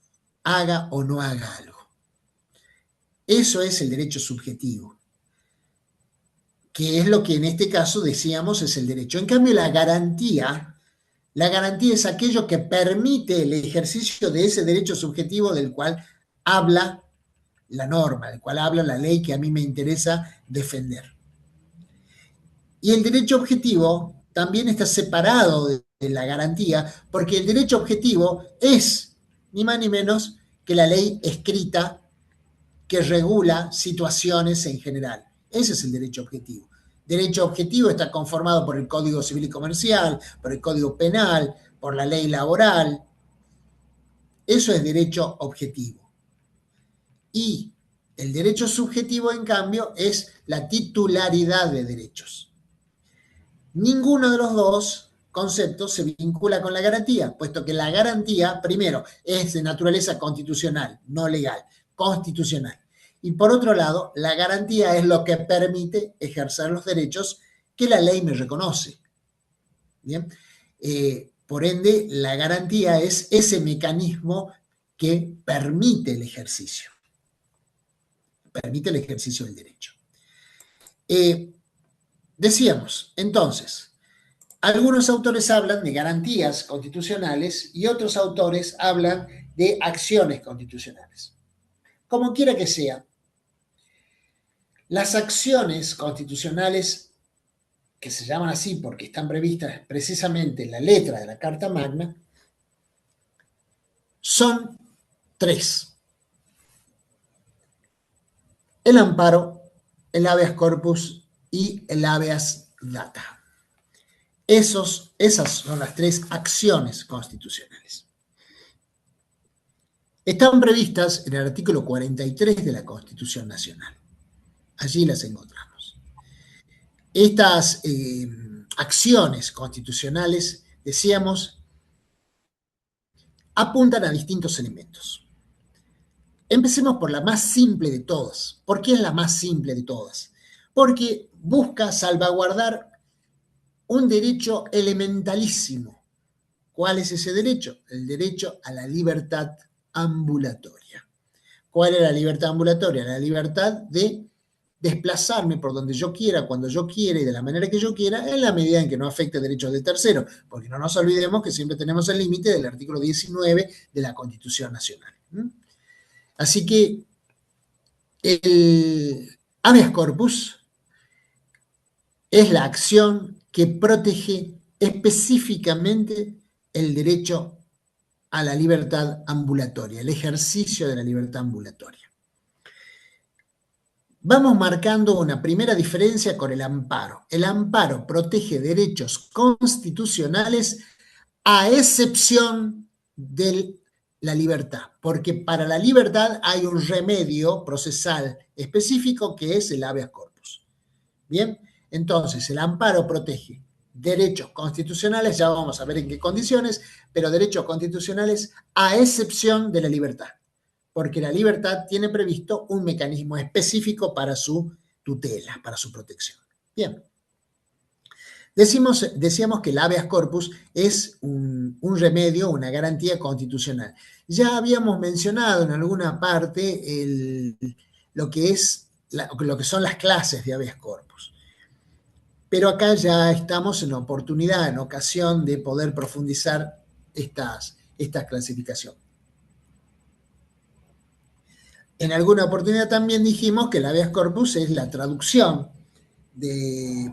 haga o no haga algo. Eso es el derecho subjetivo, que es lo que en este caso decíamos es el derecho. En cambio, la garantía es aquello que permite el ejercicio de ese derecho subjetivo del cual habla la norma, del cual habla la ley que a mí me interesa defender. Y el derecho objetivo también está separado de la garantía, porque el derecho objetivo es ni más ni menos que la ley escrita que regula situaciones en general. Ese es el derecho objetivo. Derecho objetivo está conformado por el Código Civil y Comercial, por el Código Penal, por la ley laboral. Eso es derecho objetivo. Y el derecho subjetivo, en cambio, es la titularidad de derechos. Ninguno de los dos conceptos se vincula con la garantía, puesto que la garantía, primero, es de naturaleza constitucional, no legal, constitucional. Y por otro lado, la garantía es lo que permite ejercer los derechos que la ley me reconoce. Bien, por ende, la garantía es ese mecanismo que permite el ejercicio del derecho. Decíamos, entonces, Algunos autores hablan de garantías constitucionales y otros autores hablan de acciones constitucionales. Como quiera que sea, las acciones constitucionales, que se llaman así porque están previstas precisamente en la letra de la Carta Magna, son tres: el amparo, el habeas corpus y el habeas data. Esas son las tres acciones constitucionales. Están previstas en el artículo 43 de la Constitución Nacional. Allí las encontramos. Estas acciones constitucionales, decíamos, apuntan a distintos elementos. Empecemos por la más simple de todas. ¿Por qué es la más simple de todas? Porque busca salvaguardar un derecho elementalísimo. ¿Cuál es ese derecho? El derecho a la libertad ambulatoria. ¿Cuál es la libertad ambulatoria? La libertad de desplazarme por donde yo quiera, cuando yo quiera y de la manera que yo quiera, en la medida en que no afecte derechos de terceros, porque no nos olvidemos que siempre tenemos el límite del artículo 19 de la Constitución Nacional. Así que el habeas corpus es la acción que protege específicamente el derecho a la libertad ambulatoria, el ejercicio de la libertad ambulatoria. Vamos marcando una primera diferencia con el amparo. El amparo protege derechos constitucionales a excepción de la libertad, porque para la libertad hay un remedio procesal específico que es el habeas corpus. Bien, entonces el amparo protege derechos constitucionales, ya vamos a ver en qué condiciones, pero derechos constitucionales a excepción de la libertad, porque la libertad tiene previsto un mecanismo específico para su tutela, para su protección. Bien. Decíamos que el habeas corpus es un remedio, una garantía constitucional. Ya habíamos mencionado en alguna parte lo que son las clases de habeas corpus. Pero acá ya estamos en oportunidad, en ocasión de poder profundizar estas clasificaciones. En alguna oportunidad también dijimos que el habeas corpus es la traducción,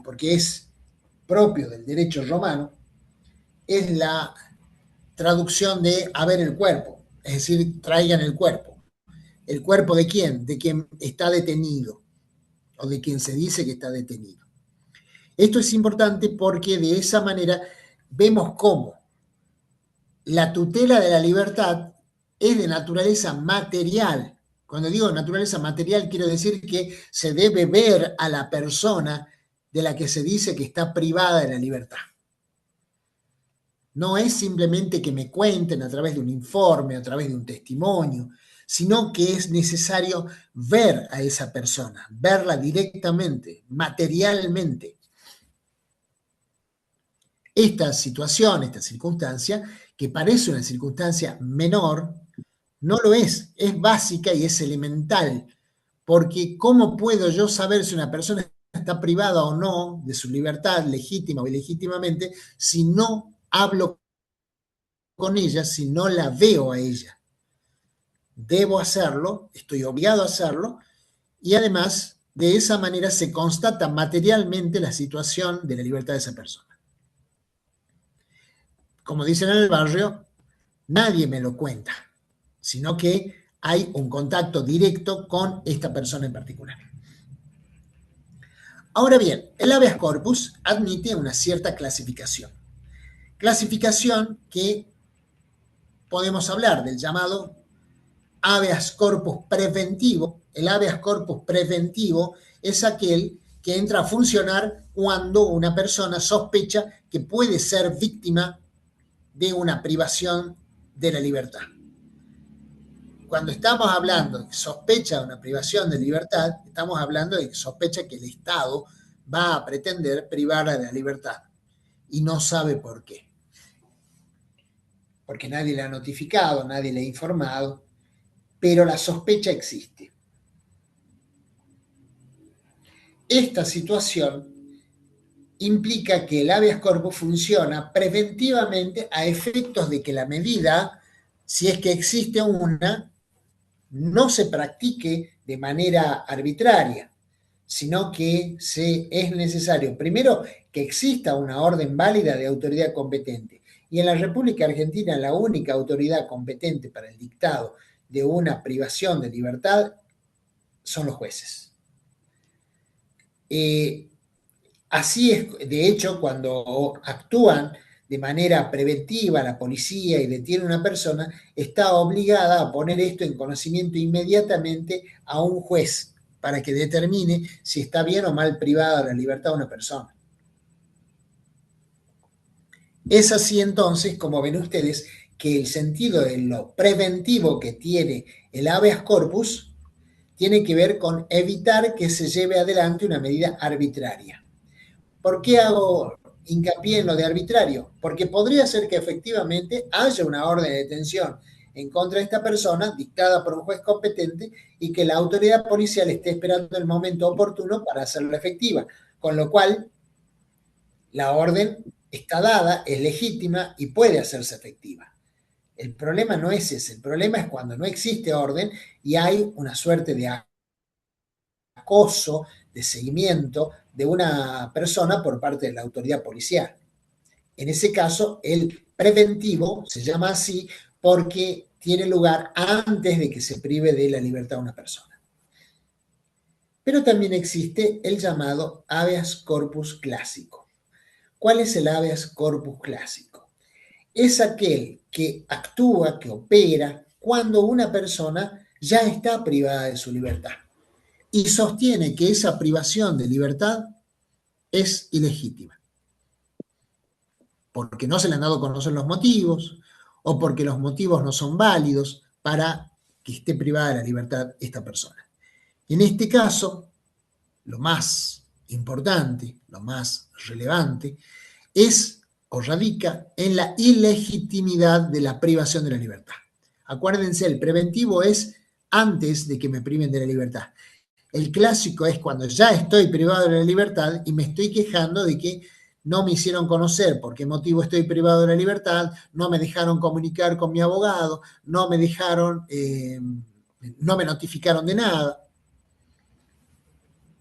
porque es propio del derecho romano, es la traducción de haber el cuerpo, es decir, traigan el cuerpo. ¿El cuerpo de quién? De quien está detenido, o de quien se dice que está detenido. Esto es importante porque de esa manera vemos cómo la tutela de la libertad es de naturaleza material. Cuando digo naturaleza material, quiero decir que se debe ver a la persona de la que se dice que está privada de la libertad. No es simplemente que me cuenten a través de un informe, a través de un testimonio, sino que es necesario ver a esa persona, verla directamente, materialmente. Esta situación, esta circunstancia, que parece una circunstancia menor, no lo es básica y es elemental, porque ¿cómo puedo yo saber si una persona está privada o no de su libertad, legítima o ilegítimamente, si no hablo con ella, si no la veo a ella? Debo hacerlo, estoy obligado a hacerlo, y además de esa manera se constata materialmente la situación de la libertad de esa persona. Como dicen en el barrio, nadie me lo cuenta, sino que hay un contacto directo con esta persona en particular. Ahora bien, el habeas corpus admite una cierta clasificación. Clasificación que podemos hablar del llamado habeas corpus preventivo. El habeas corpus preventivo es aquel que entra a funcionar cuando una persona sospecha que puede ser víctima de una privación de la libertad. Cuando estamos hablando de que sospecha de una privación de libertad, estamos hablando de que sospecha que el Estado va a pretender privarla de la libertad y no sabe por qué. Porque nadie le ha notificado, nadie le ha informado, pero la sospecha existe. Esta situación implica que el habeas corpus funciona preventivamente a efectos de que la medida, si es que existe una, no se practique de manera arbitraria, sino que es necesario, primero, que exista una orden válida de autoridad competente. Y en la República Argentina la única autoridad competente para el dictado de una privación de libertad son los jueces. Así es, de hecho, cuando actúan de manera preventiva la policía y detiene a una persona, está obligada a poner esto en conocimiento inmediatamente a un juez para que determine si está bien o mal privada de la libertad de una persona. Es así entonces, como ven ustedes, que el sentido de lo preventivo que tiene el habeas corpus tiene que ver con evitar que se lleve adelante una medida arbitraria. ¿Por qué hago hincapié en lo de arbitrario? Porque podría ser que efectivamente haya una orden de detención en contra de esta persona dictada por un juez competente y que la autoridad policial esté esperando el momento oportuno para hacerla efectiva, con lo cual la orden está dada, es legítima y puede hacerse efectiva. El problema no es ese, el problema es cuando no existe orden y hay una suerte de acoso, de seguimiento de una persona por parte de la autoridad policial. En ese caso, el preventivo se llama así porque tiene lugar antes de que se prive de la libertad a una persona. Pero también existe el llamado habeas corpus clásico. ¿Cuál es el habeas corpus clásico? Es aquel que actúa, que opera cuando una persona ya está privada de su libertad y sostiene que esa privación de libertad es ilegítima, porque no se le han dado a conocer los motivos o porque los motivos no son válidos para que esté privada de la libertad esta persona. En este caso, lo más importante, lo más relevante, es o radica en la ilegitimidad de la privación de la libertad. Acuérdense, el preventivo es antes de que me priven de la libertad. El clásico es cuando ya estoy privado de la libertad y me estoy quejando de que no me hicieron conocer por qué motivo estoy privado de la libertad, no me dejaron comunicar con mi abogado, no me dejaron, no me notificaron de nada.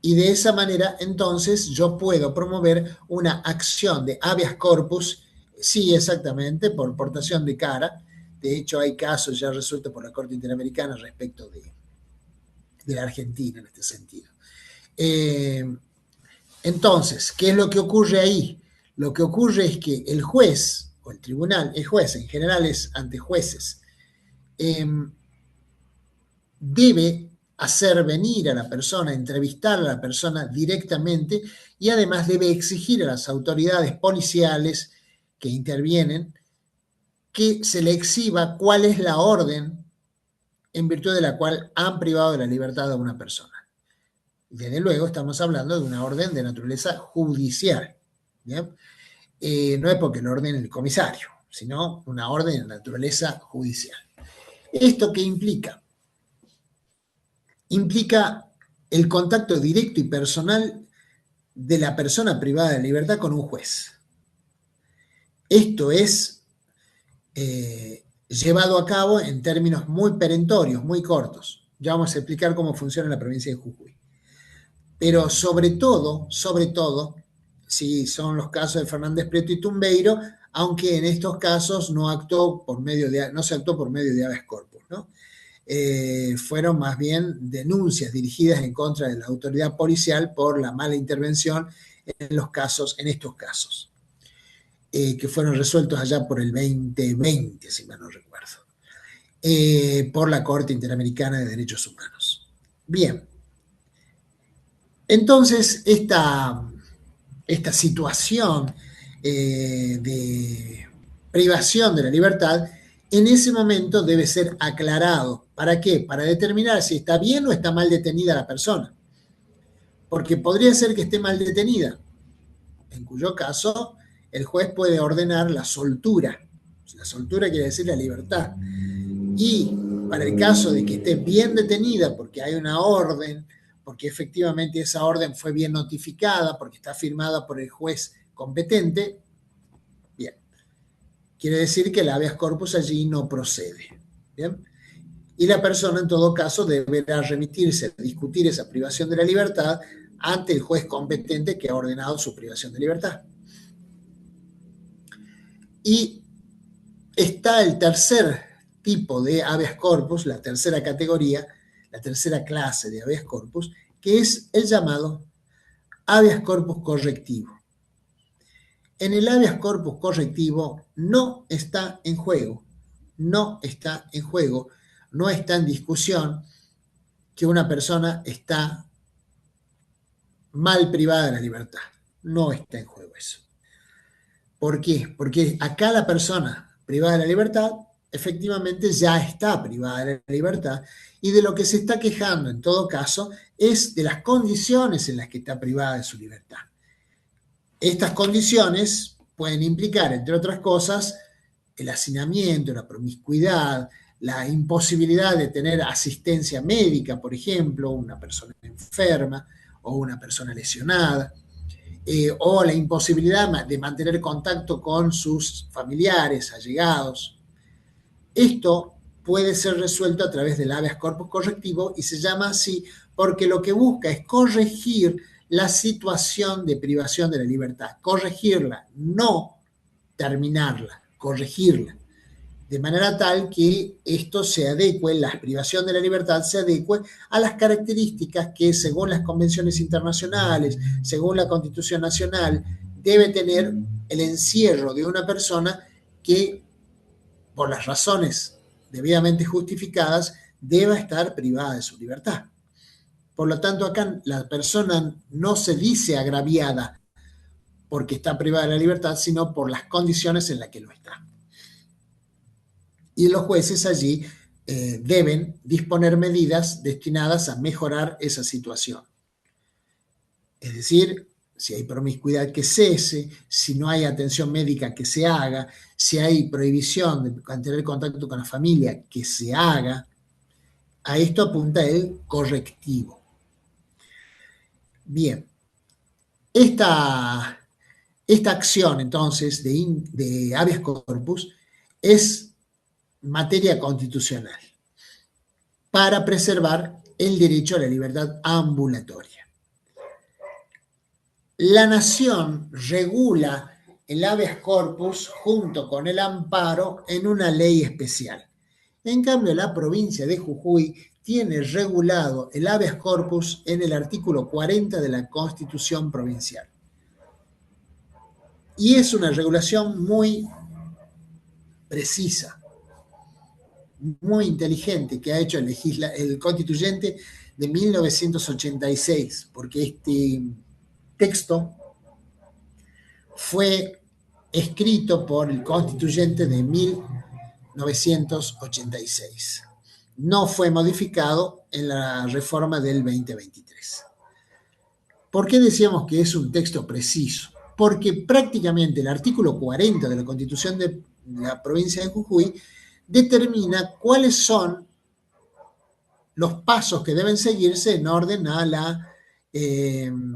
Y de esa manera, entonces, yo puedo promover una acción de habeas corpus, sí, exactamente, por portación de cara. De hecho, hay casos ya resueltos por la Corte Interamericana respecto de la Argentina en este sentido. Entonces, ¿qué es lo que ocurre ahí? Lo que ocurre es que el juez, o el tribunal, el juez en general es ante jueces, debe hacer venir a la persona, entrevistar a la persona directamente y además debe exigir a las autoridades policiales que intervienen que se le exhiba cuál es la orden en virtud de la cual han privado de la libertad a una persona. Desde luego estamos hablando de una orden de naturaleza judicial. ¿Bien? No es porque lo ordene el comisario, sino una orden de naturaleza judicial. ¿Esto qué implica? Implica el contacto directo y personal de la persona privada de libertad con un juez. Esto es llevado a cabo en términos muy perentorios, muy cortos. Ya vamos a explicar cómo funciona en la provincia de Jujuy. Pero sobre todo, si son los casos de Fernández Prieto y Tumbeiro, aunque en estos casos no se actuó por medio de habeas corpus, ¿no? Fueron más bien denuncias dirigidas en contra de la autoridad policial por la mala intervención en estos casos, que fueron resueltos allá por el 2020, si mal no recuerdo, por la Corte Interamericana de Derechos Humanos. Bien, entonces esta situación de privación de la libertad en ese momento debe ser aclarado. ¿Para qué? Para determinar si está bien o está mal detenida la persona. Porque podría ser que esté mal detenida, en cuyo caso el juez puede ordenar la soltura. La soltura quiere decir la libertad. Y para el caso de que esté bien detenida porque hay una orden porque efectivamente esa orden fue bien notificada, porque está firmada por el juez competente, bien, quiere decir que el habeas corpus allí no procede. Bien. Y la persona en todo caso deberá remitirse a discutir esa privación de la libertad ante el juez competente que ha ordenado su privación de libertad. Y está el tercer tipo de habeas corpus, la tercera categoría, la tercera clase de habeas corpus, que es el llamado habeas corpus correctivo. En el habeas corpus correctivo no está en juego, no está en juego, no está en discusión que una persona está mal privada de la libertad. No está en juego eso. ¿Por qué? Porque acá la persona privada de la libertad efectivamente ya está privada de la libertad y de lo que se está quejando en todo caso es de las condiciones en las que está privada de su libertad. Estas condiciones pueden implicar, entre otras cosas, el hacinamiento, la promiscuidad, la imposibilidad de tener asistencia médica, por ejemplo, una persona enferma o una persona lesionada, o la imposibilidad de mantener contacto con sus familiares, allegados. Esto puede ser resuelto a través del habeas corpus correctivo y se llama así porque lo que busca es corregir la situación de privación de la libertad, corregirla, no terminarla, corregirla, de manera tal que esto se adecue, la privación de la libertad se adecue a las características que según las convenciones internacionales, según la Constitución Nacional, debe tener el encierro de una persona que, por las razones debidamente justificadas, deba estar privada de su libertad. Por lo tanto, acá la persona no se dice agraviada porque está privada de la libertad, sino por las condiciones en las que lo está. Y los jueces allí deben disponer medidas destinadas a mejorar esa situación. Es decir, si hay promiscuidad que cese, si no hay atención médica que se haga, si hay prohibición de tener contacto con la familia que se haga. A esto apunta el correctivo. Bien, esta acción entonces de habeas corpus es materia constitucional para preservar el derecho a la libertad ambulatoria. La nación regula el habeas corpus junto con el amparo en una ley especial. En cambio, la provincia de Jujuy tiene regulado el habeas corpus en el artículo 40 de la Constitución Provincial. Y es una regulación muy precisa, muy inteligente que ha hecho el constituyente de 1986, porque este texto fue escrito por el constituyente de 1986. No fue modificado en la reforma del 2023. ¿Por qué decíamos que es un texto preciso? Porque prácticamente el artículo 40 de la Constitución de la provincia de Jujuy determina cuáles son los pasos que deben seguirse en orden a la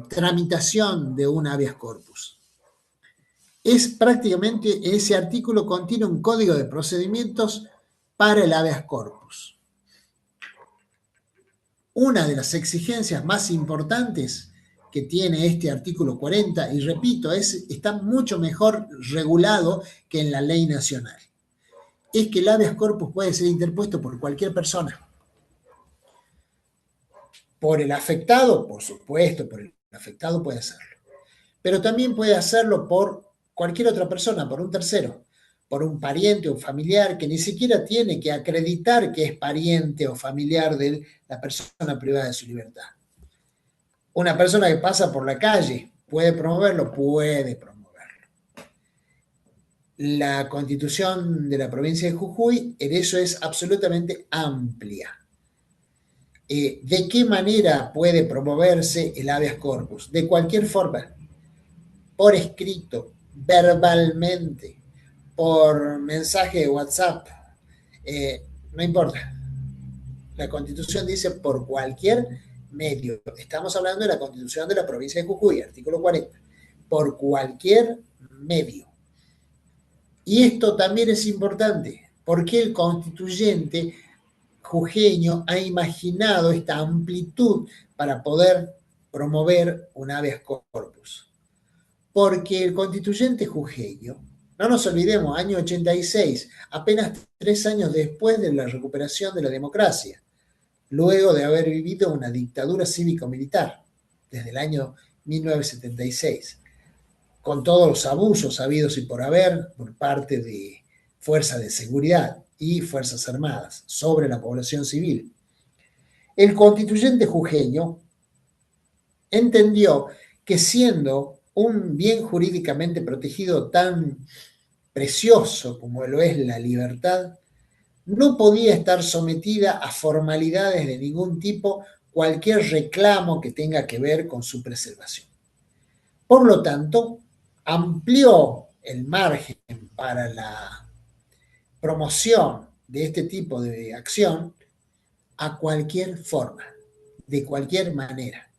tramitación de un habeas corpus. Es prácticamente, ese artículo contiene un código de procedimientos para el habeas corpus. Una de las exigencias más importantes que tiene este artículo 40, y repito, está mucho mejor regulado que en la ley nacional, es que el habeas corpus puede ser interpuesto por cualquier persona. Por el afectado, por supuesto, por el afectado puede hacerlo. Pero también puede hacerlo por cualquier otra persona, por un tercero, por un pariente o familiar que ni siquiera tiene que acreditar que es pariente o familiar de la persona privada de su libertad. Una persona que pasa por la calle, ¿puede promoverlo? Puede promoverlo. La Constitución de la provincia de Jujuy en eso es absolutamente amplia. ¿De qué manera puede promoverse el habeas corpus? De cualquier forma, por escrito, verbalmente, por mensaje de WhatsApp, no importa. La Constitución dice por cualquier medio. Estamos hablando de la Constitución de la provincia de Jujuy, artículo 40. Por cualquier medio. Y esto también es importante, porque el constituyente jujeño ha imaginado esta amplitud para poder promover un habeas corpus. Porque el constituyente jujeño, no nos olvidemos, año 86, apenas 3 años después de la recuperación de la democracia, luego de haber vivido una dictadura cívico-militar desde el año 1976, con todos los abusos habidos y por haber por parte de fuerzas de seguridad y fuerzas armadas sobre la población civil. El constituyente jujeño entendió que siendo un bien jurídicamente protegido tan precioso como lo es la libertad, no podía estar sometida a formalidades de ningún tipo cualquier reclamo que tenga que ver con su preservación. Por lo tanto, amplió el margen para la promoción de este tipo de acción a cualquier forma, de cualquier manera,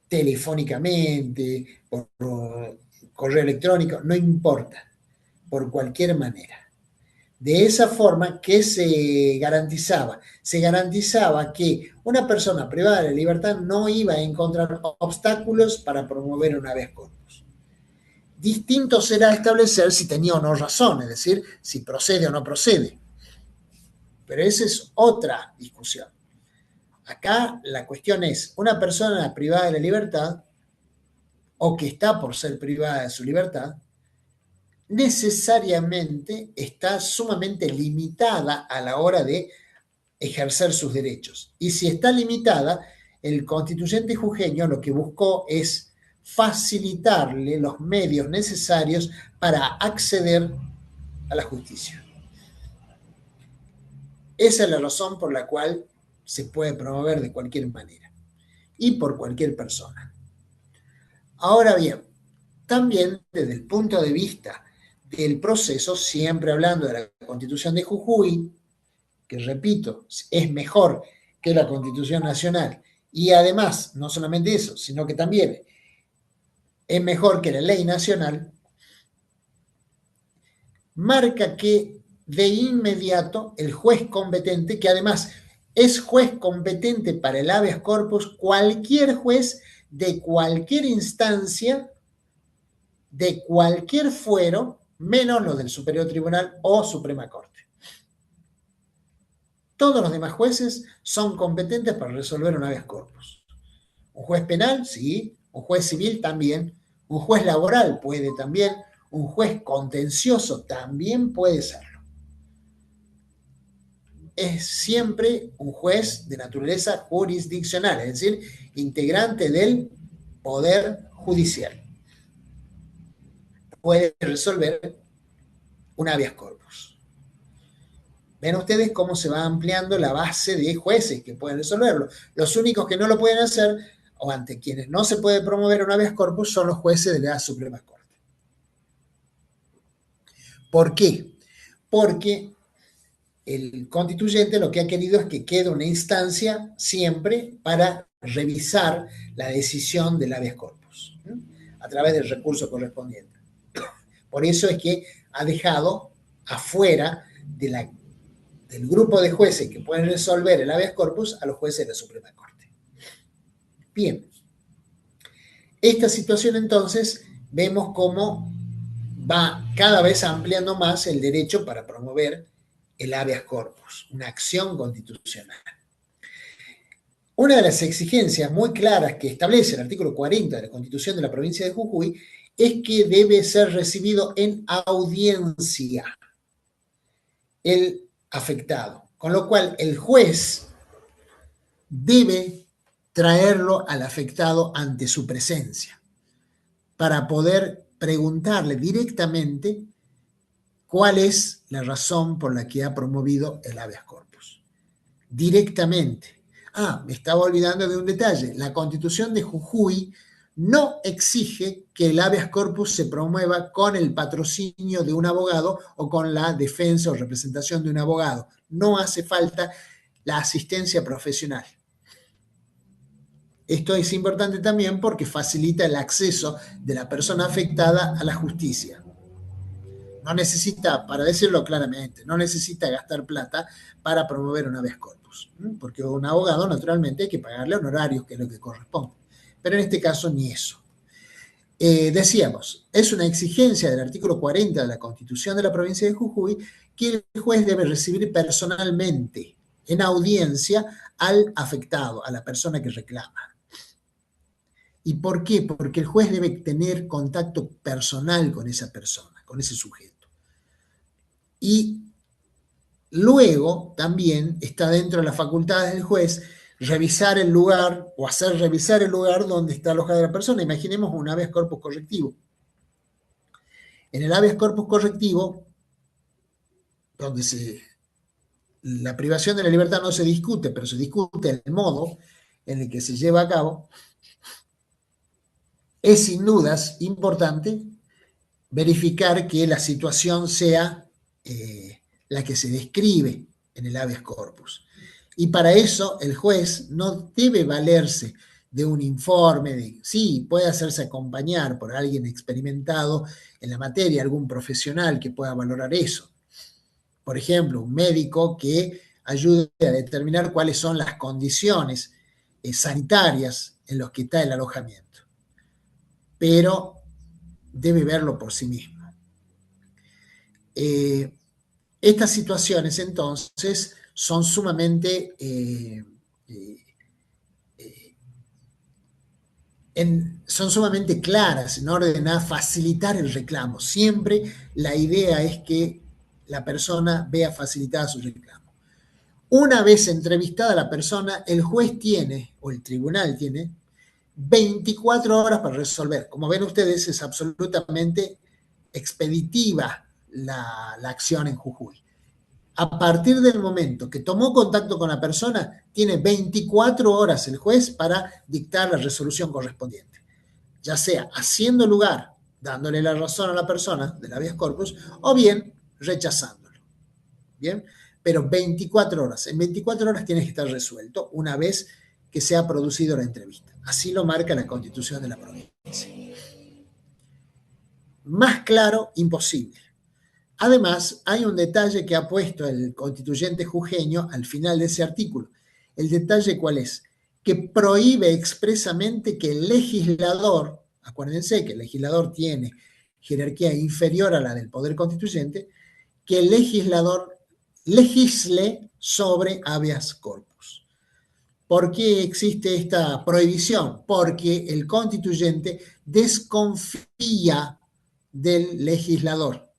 telefónicamente, por correo electrónico, no importa, por cualquier manera. De esa forma, ¿qué se garantizaba? Se garantizaba que una persona privada de la libertad no iba a encontrar obstáculos para promover un habeas corpus. Distinto será establecer si tenía o no razón, es decir, si procede o no procede. Pero esa es otra discusión. Acá la cuestión es, una persona privada de la libertad, o que está por ser privada de su libertad, necesariamente está sumamente limitada a la hora de ejercer sus derechos. Y si está limitada, el constituyente jujeño lo que buscó es facilitarle los medios necesarios para acceder a la justicia. Esa es la razón por la cual se puede promover de cualquier manera y por cualquier persona. Ahora bien, también desde el punto de vista del proceso, siempre hablando de la Constitución de Jujuy, que repito, es mejor que la Constitución Nacional, y además, no solamente eso, sino que también es mejor que la ley nacional, marca que de inmediato el juez competente, que además es juez competente para el habeas corpus, cualquier juez de cualquier instancia, de cualquier fuero, menos los del Superior Tribunal o Suprema Corte. Todos los demás jueces son competentes para resolver un habeas corpus. Un juez penal, sí. Un juez civil también. Un juez laboral puede también. Un juez contencioso también puede serlo. Es siempre un juez de naturaleza jurisdiccional, es decir, integrante del Poder Judicial. Puede resolver un habeas corpus. Ven ustedes cómo se va ampliando la base de jueces que pueden resolverlo. Los únicos que no lo pueden hacer, o ante quienes no se puede promover un habeas corpus, son los jueces de la Suprema Corte. ¿Por qué? Porque el constituyente lo que ha querido es que quede una instancia siempre para revisar la decisión del habeas corpus, ¿no? A través del recurso correspondiente. Por eso es que ha dejado afuera del grupo de jueces que pueden resolver el habeas corpus a los jueces de la Suprema Corte. Bien, esta situación entonces vemos cómo va cada vez ampliando más el derecho para promover el habeas corpus, una acción constitucional. Una de las exigencias muy claras que establece el artículo 40 de la Constitución de la provincia de Jujuy es que debe ser recibido en audiencia el afectado, con lo cual el juez debe traerlo al afectado ante su presencia para poder preguntarle directamente cuál es la razón por la que ha promovido el habeas corpus. Directamente. Me estaba olvidando de un detalle. La Constitución de Jujuy no exige que el habeas corpus se promueva con el patrocinio de un abogado o con la defensa o representación de un abogado. No hace falta la asistencia profesional. Esto es importante también porque facilita el acceso de la persona afectada a la justicia. No necesita, para decirlo claramente, no necesita gastar plata para promover un habeas corpus, porque un abogado naturalmente hay que pagarle honorarios, que es lo que corresponde. Pero en este caso ni eso. Decíamos, es una exigencia del artículo 40 de la Constitución de la provincia de Jujuy que el juez debe recibir personalmente, en audiencia, al afectado, a la persona que reclama. ¿Y por qué? Porque el juez debe tener contacto personal con esa persona, con ese sujeto. Y luego también está dentro de las facultades del juez revisar el lugar o hacer revisar el lugar donde está alojada la persona. Imaginemos un habeas corpus correctivo. En el habeas corpus correctivo, donde la privación de la libertad no se discute, pero se discute el modo en el que se lleva a cabo, es sin dudas importante verificar que la situación sea la que se describe en el habeas corpus. Y para eso el juez no debe valerse de un informe, sí, puede hacerse acompañar por alguien experimentado en la materia, algún profesional que pueda valorar eso. Por ejemplo, un médico que ayude a determinar cuáles son las condiciones sanitarias en las que está el alojamiento. Pero debe verlo por sí mismo. Estas situaciones, entonces, son sumamente claras en orden a facilitar el reclamo. Siempre la idea es que la persona vea facilitada su reclamo. Una vez entrevistada la persona, el juez tiene, o el tribunal tiene, 24 horas para resolver. Como ven ustedes, es absolutamente expeditiva la acción en Jujuy. A partir del momento que tomó contacto con la persona, tiene 24 horas el juez para dictar la resolución correspondiente, ya sea haciendo lugar, dándole la razón a la persona del habeas corpus, o bien rechazándolo. ¿Bien? Pero 24 horas. En 24 horas tiene que estar resuelto una vez que se ha producido la entrevista. Así lo marca la Constitución de la provincia. Más claro, imposible. Además, hay un detalle que ha puesto el constituyente jujeño al final de ese artículo. ¿El detalle cuál es? Que prohíbe expresamente que el legislador, acuérdense que el legislador tiene jerarquía inferior a la del poder constituyente, que el legislador legisle sobre habeas corpus. ¿Por qué existe esta prohibición? Porque el constituyente desconfía del legislador.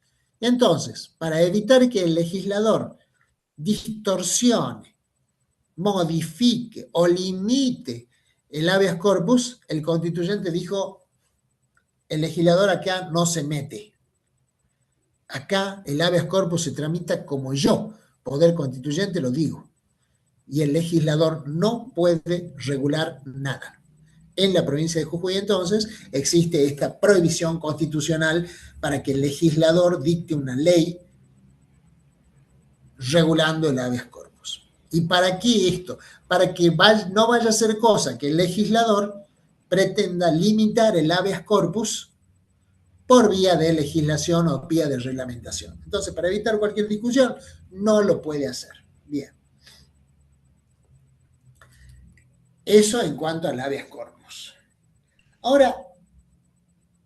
Entonces, para evitar que el legislador distorsione, modifique o limite el habeas corpus, el constituyente dijo, el legislador acá no se mete. Acá el habeas corpus se tramita como yo, poder constituyente, lo digo. Y el legislador no puede regular nada. En la provincia de Jujuy, entonces, existe esta prohibición constitucional para que el legislador dicte una ley regulando el habeas corpus. ¿Y para qué esto? Para que no vaya a ser cosa que el legislador pretenda limitar el habeas corpus por vía de legislación o vía de reglamentación. Entonces, para evitar cualquier discusión, no lo puede hacer. Bien. Eso en cuanto al habeas corpus. Ahora,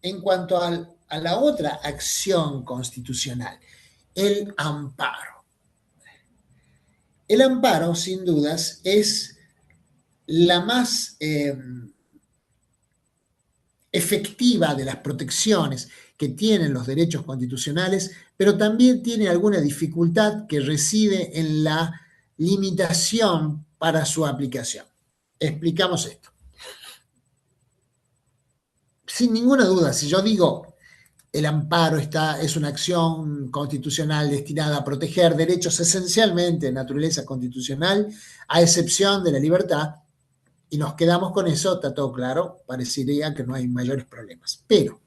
en cuanto a la otra acción constitucional, el amparo. El amparo, sin dudas, es la más efectiva de las protecciones que tienen los derechos constitucionales, pero también tiene alguna dificultad que reside en la limitación para su aplicación. Explicamos esto. Sin ninguna duda, si yo digo el amparo es una acción constitucional destinada a proteger derechos esencialmente de naturaleza constitucional, a excepción de la libertad, y nos quedamos con eso, está todo claro, parecería que no hay mayores problemas. Pero,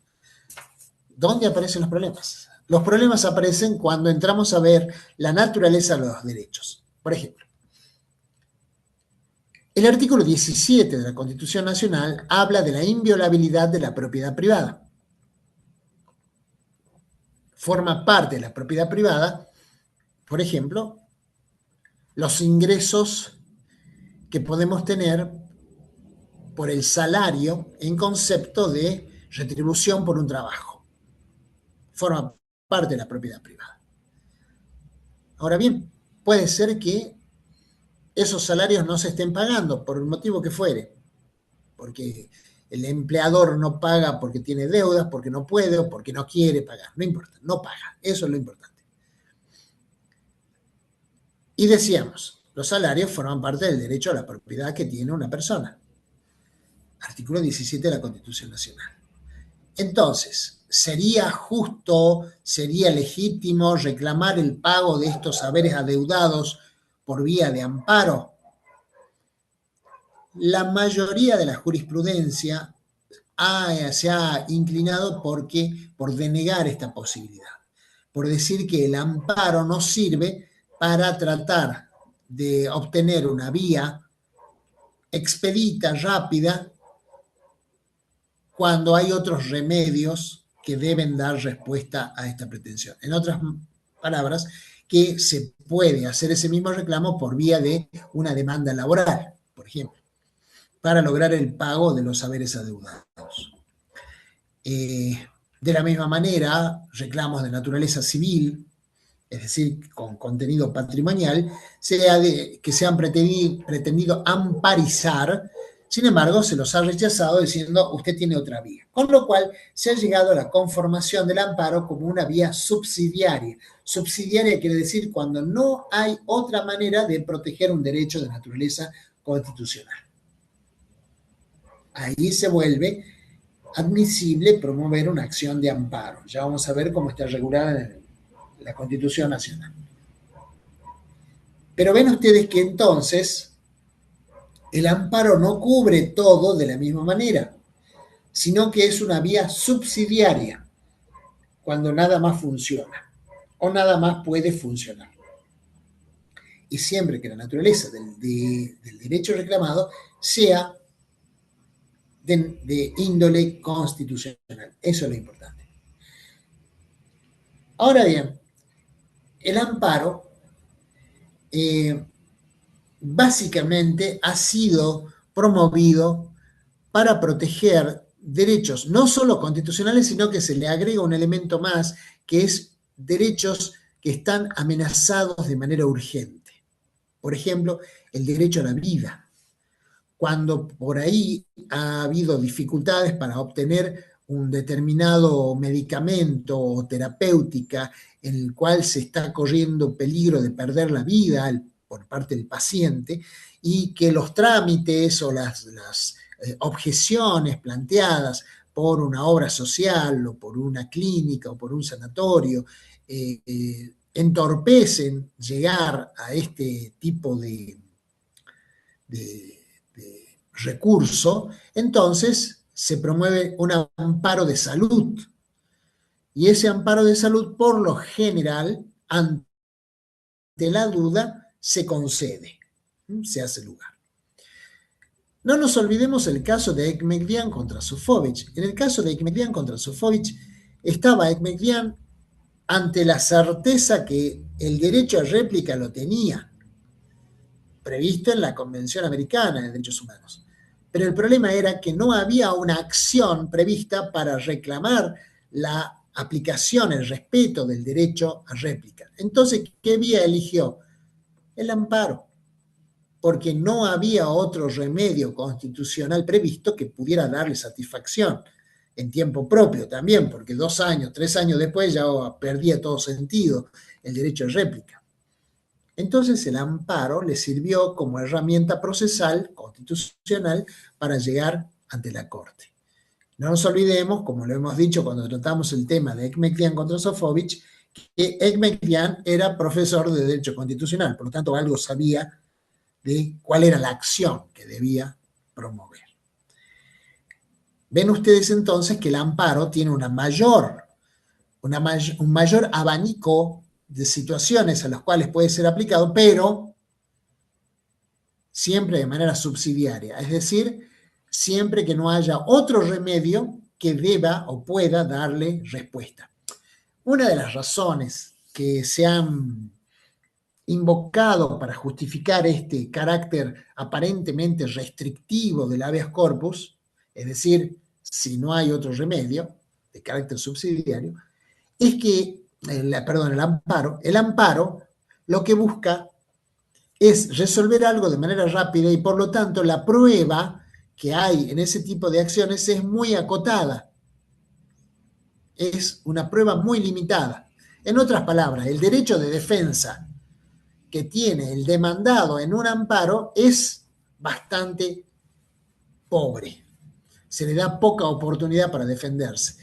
¿dónde aparecen los problemas? Los problemas aparecen cuando entramos a ver la naturaleza de los derechos. Por ejemplo, El artículo 17 de la Constitución Nacional habla de la inviolabilidad de la propiedad privada. Forma parte de la propiedad privada, por ejemplo, los ingresos que podemos tener por el salario en concepto de retribución por un trabajo. Forma parte de la propiedad privada. Ahora bien, puede ser que esos salarios no se estén pagando por el motivo que fuere, porque el empleador no paga porque tiene deudas, porque no puede o porque no quiere pagar. No importa, no paga. Eso es lo importante. Y decíamos, los salarios forman parte del derecho a la propiedad que tiene una persona. Artículo 17 de la Constitución Nacional. Entonces, ¿sería justo, sería legítimo reclamar el pago de estos saberes adeudados por vía de amparo? La mayoría de la jurisprudencia se ha inclinado por denegar esta posibilidad, por decir que el amparo no sirve para tratar de obtener una vía expedita, rápida, cuando hay otros remedios que deben dar respuesta a esta pretensión. En otras palabras, que se puede hacer ese mismo reclamo por vía de una demanda laboral, por ejemplo, para lograr el pago de los saberes adeudados. De la misma manera, reclamos de naturaleza civil, es decir, con contenido patrimonial, que se han pretendido amparizar. Sin embargo, se los ha rechazado diciendo usted tiene otra vía. Con lo cual, se ha llegado a la conformación del amparo como una vía subsidiaria. Subsidiaria quiere decir cuando no hay otra manera de proteger un derecho de naturaleza constitucional. Ahí se vuelve admisible promover una acción de amparo. Ya vamos a ver cómo está regulada en la Constitución Nacional. Pero ven ustedes que entonces el amparo no cubre todo de la misma manera, sino que es una vía subsidiaria cuando nada más funciona o nada más puede funcionar. Y siempre que la naturaleza del derecho reclamado sea de índole constitucional. Eso es lo importante. Ahora bien, el amparo básicamente ha sido promovido para proteger derechos no solo constitucionales, sino que se le agrega un elemento más, que es derechos que están amenazados de manera urgente. Por ejemplo, el derecho a la vida. Cuando por ahí ha habido dificultades para obtener un determinado medicamento o terapéutica en el cual se está corriendo peligro de perder la vida por parte del paciente, y que los trámites o las objeciones planteadas por una obra social o por una clínica o por un sanatorio entorpecen llegar a este tipo de recurso, entonces se promueve un amparo de salud. Y ese amparo de salud, por lo general, ante la duda, se concede, se hace lugar. No nos olvidemos el caso de Ekmeklian contra Sofovich. En el caso de Ekmeklian contra Sofovich, estaba Ekmeklian ante la certeza que el derecho a réplica lo tenía, previsto en la Convención Americana de Derechos Humanos. Pero el problema era que no había una acción prevista para reclamar la aplicación, el respeto del derecho a réplica. Entonces, ¿qué vía eligió? El amparo, porque no había otro remedio constitucional previsto que pudiera darle satisfacción en tiempo propio también, porque 2 años, 3 años después ya perdía todo sentido el derecho a réplica. Entonces el amparo le sirvió como herramienta procesal constitucional para llegar ante la Corte. No nos olvidemos, como lo hemos dicho cuando tratamos el tema de Ekmeklian contra Sofovich, que Ekmeklian era profesor de Derecho Constitucional, por lo tanto algo sabía de cuál era la acción que debía promover. Ven ustedes entonces que el amparo tiene un mayor abanico de situaciones a las cuales puede ser aplicado, pero siempre de manera subsidiaria, es decir, siempre que no haya otro remedio que deba o pueda darle respuesta. Una de las razones que se han invocado para justificar este carácter aparentemente restrictivo del habeas corpus, es decir, si no hay otro remedio de carácter subsidiario, es que, el amparo lo que busca es resolver algo de manera rápida y por lo tanto la prueba que hay en ese tipo de acciones es muy acotada, es una prueba muy limitada. En otras palabras, el derecho de defensa que tiene el demandado en un amparo es bastante pobre. Se le da poca oportunidad para defenderse.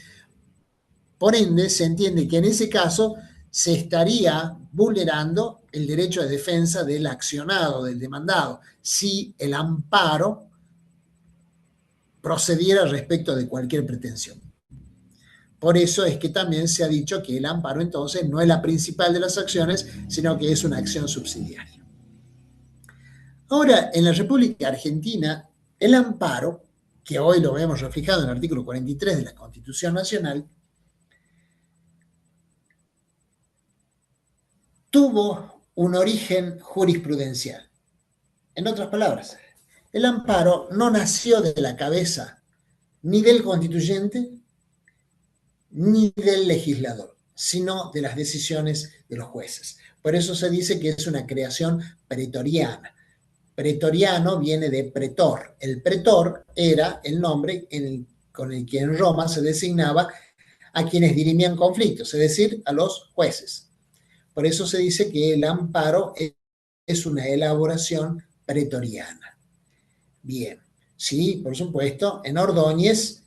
Por ende, se entiende que en ese caso se estaría vulnerando el derecho de defensa del accionado, del demandado, si el amparo procediera respecto de cualquier pretensión. Por eso es que también se ha dicho que el amparo entonces no es la principal de las acciones, sino que es una acción subsidiaria. Ahora, en la República Argentina, el amparo, que hoy lo vemos reflejado en el artículo 43 de la Constitución Nacional, tuvo un origen jurisprudencial. En otras palabras, el amparo no nació de la cabeza ni del constituyente ni del legislador, sino de las decisiones de los jueces. Por eso se dice que es una creación pretoriana. Pretoriano viene de pretor. El pretor era el nombre con el que en Roma se designaba a quienes dirimían conflictos, es decir, a los jueces. Por eso se dice que el amparo es una elaboración pretoriana. Bien, sí, por supuesto, en Ordóñez,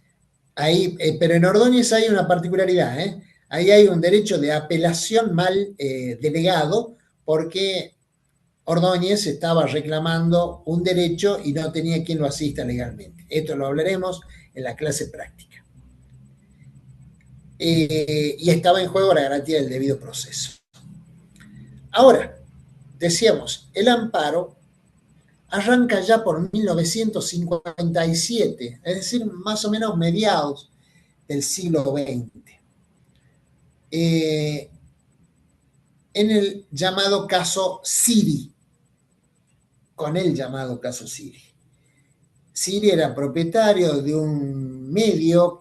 pero en Ordóñez hay una particularidad, ¿eh? Ahí hay un derecho de apelación mal delegado, porque Ordóñez estaba reclamando un derecho y no tenía quien lo asista legalmente. Esto lo hablaremos en la clase práctica. Y estaba en juego la garantía del debido proceso. Ahora, decíamos, el amparo arranca ya por 1957, es decir, más o menos mediados del siglo XX. En el llamado caso Siri, con el llamado caso Siri. Siri era propietario de un medio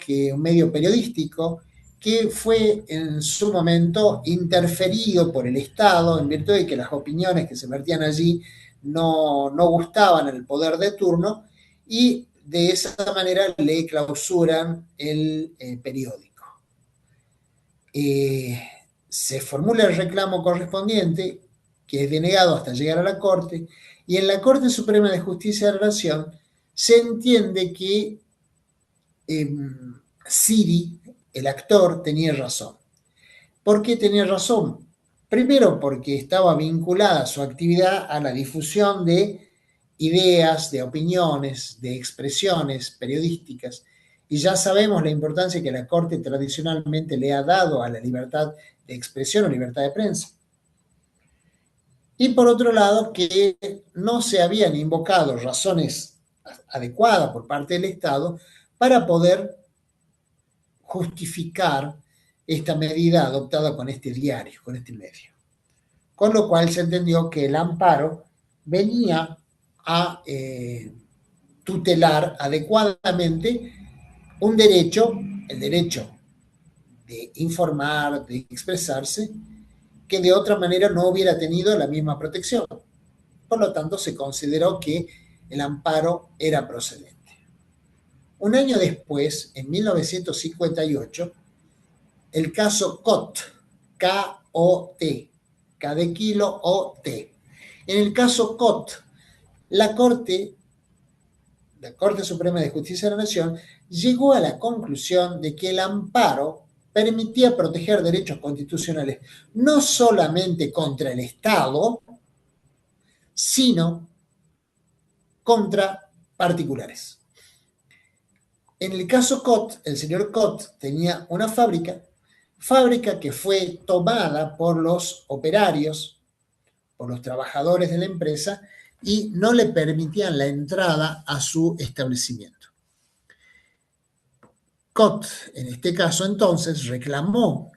periodístico, que fue en su momento interferido por el Estado en virtud de que las opiniones que se vertían allí no gustaban al poder de turno, y de esa manera le clausuran el periódico. Se formula el reclamo correspondiente, que es denegado hasta llegar a la Corte, y en la Corte Suprema de Justicia de la Nación se entiende que Siri, el actor, tenía razón. ¿Por qué tenía razón? Primero, porque estaba vinculada su actividad a la difusión de ideas, de opiniones, de expresiones periodísticas, y ya sabemos la importancia que la Corte tradicionalmente le ha dado a la libertad de expresión o libertad de prensa. Y por otro lado, que no se habían invocado razones adecuadas por parte del Estado para poder justificar esta medida adoptada con este diario, con este medio. Con lo cual se entendió que el amparo venía a tutelar adecuadamente un derecho, el derecho de informar, de expresarse, que de otra manera no hubiera tenido la misma protección. Por lo tanto, se consideró que el amparo era procedente. Un año después, en 1958, el caso Cot, K-O-T, K de kilo, O-T. En el caso Cot, la Corte Suprema de Justicia de la Nación llegó a la conclusión de que el amparo permitía proteger derechos constitucionales no solamente contra el Estado, sino contra particulares. En el caso Cot, el señor Cot tenía una fábrica que fue tomada por los operarios, por los trabajadores de la empresa, y no le permitían la entrada a su establecimiento. Cot, en este caso entonces, reclamó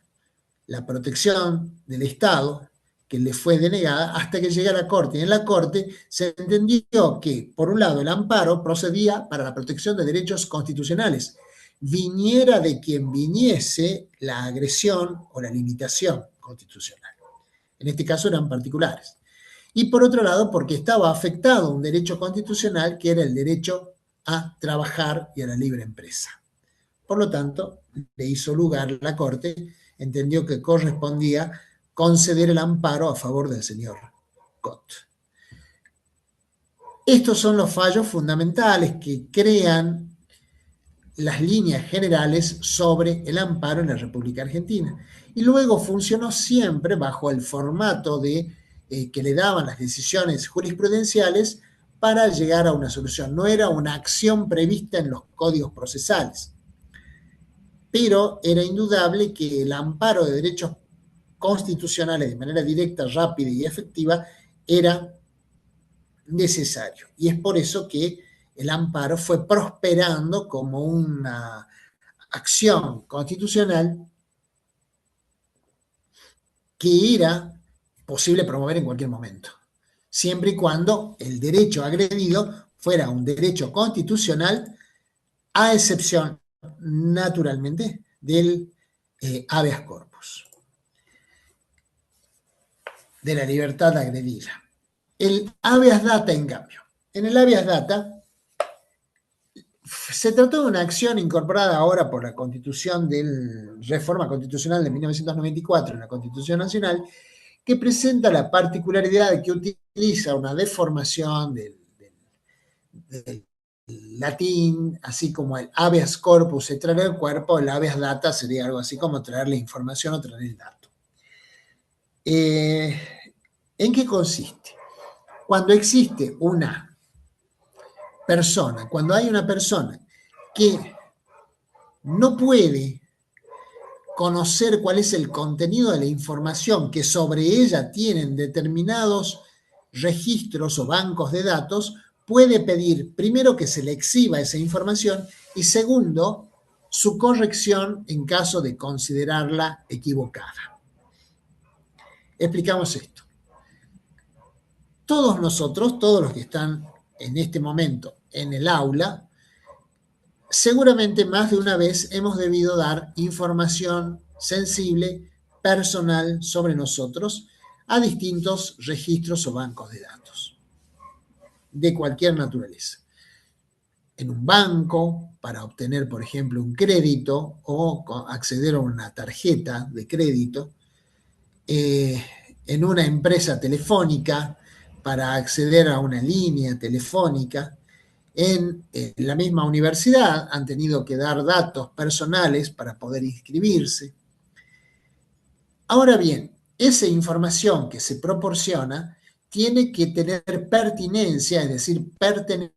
la protección del Estado que le fue denegada hasta que llega a la Corte. Y en la Corte se entendió que, por un lado, el amparo procedía para la protección de derechos constitucionales, viniera de quien viniese la agresión o la limitación constitucional. En este caso eran particulares. Y por otro lado, porque estaba afectado un derecho constitucional que era el derecho a trabajar y a la libre empresa. Por lo tanto, le hizo lugar la Corte, entendió que correspondía conceder el amparo a favor del señor Cot. Estos son los fallos fundamentales que crean las líneas generales sobre el amparo en la República Argentina. Y luego funcionó siempre bajo el formato que le daban las decisiones jurisprudenciales para llegar a una solución. No era una acción prevista en los códigos procesales, pero era indudable que el amparo de derechos constitucionales de manera directa, rápida y efectiva era necesario. Y es por eso que el amparo fue prosperando como una acción constitucional que era posible promover en cualquier momento, siempre y cuando el derecho agredido fuera un derecho constitucional, a excepción, naturalmente, del habeas corpus, de la libertad agredida. El habeas data, en cambio, en el habeas data se trató de una acción incorporada ahora por la Constitución de Reforma Constitucional de 1994 en la Constitución Nacional, que presenta la particularidad de que utiliza una deformación del latín, así como el habeas corpus es traer el cuerpo, el habeas data sería algo así como traer la información o traer el dato. ¿En qué consiste? Cuando existe una persona, cuando hay una persona que no puede conocer cuál es el contenido de la información que sobre ella tienen determinados registros o bancos de datos, puede pedir primero que se le exhiba esa información y segundo, su corrección en caso de considerarla equivocada. Explicamos esto. Todos nosotros, todos los que están en este momento en el aula, seguramente más de una vez hemos debido dar información sensible, personal sobre nosotros a distintos registros o bancos de datos de cualquier naturaleza. En un banco, para obtener, por ejemplo, un crédito o acceder a una tarjeta de crédito, en una empresa telefónica, para acceder a una línea telefónica, en la misma universidad han tenido que dar datos personales para poder inscribirse. Ahora bien, esa información que se proporciona tiene que tener pertinencia, es decir, pertenecer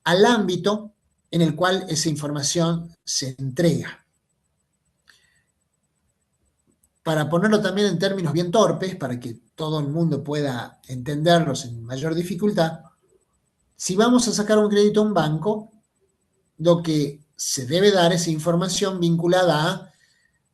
al ámbito en el cual esa información se entrega. Para ponerlo también en términos bien torpes, para que todo el mundo pueda entenderlo sin mayor dificultad, si vamos a sacar un crédito a un banco, lo que se debe dar es información vinculada a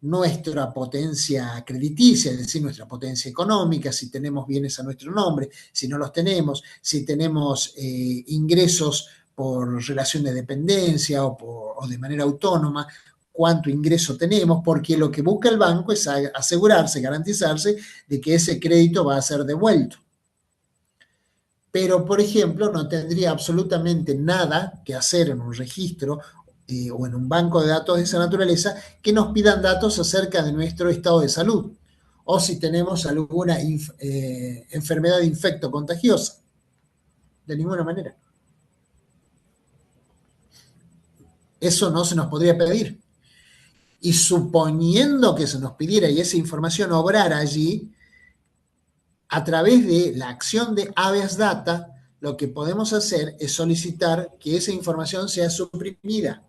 nuestra potencia crediticia, es decir, nuestra potencia económica, si tenemos bienes a nuestro nombre, si no los tenemos, si tenemos ingresos por relación de dependencia o de manera autónoma, cuánto ingreso tenemos, porque lo que busca el banco es asegurarse, garantizarse de que ese crédito va a ser devuelto. Pero, por ejemplo, no tendría absolutamente nada que hacer en un registro o en un banco de datos de esa naturaleza que nos pidan datos acerca de nuestro estado de salud o si tenemos alguna enfermedad infecto-contagiosa. De ninguna manera. Eso no se nos podría pedir. Y suponiendo que se nos pidiera y esa información obrara allí, a través de la acción de habeas data, lo que podemos hacer es solicitar que esa información sea suprimida.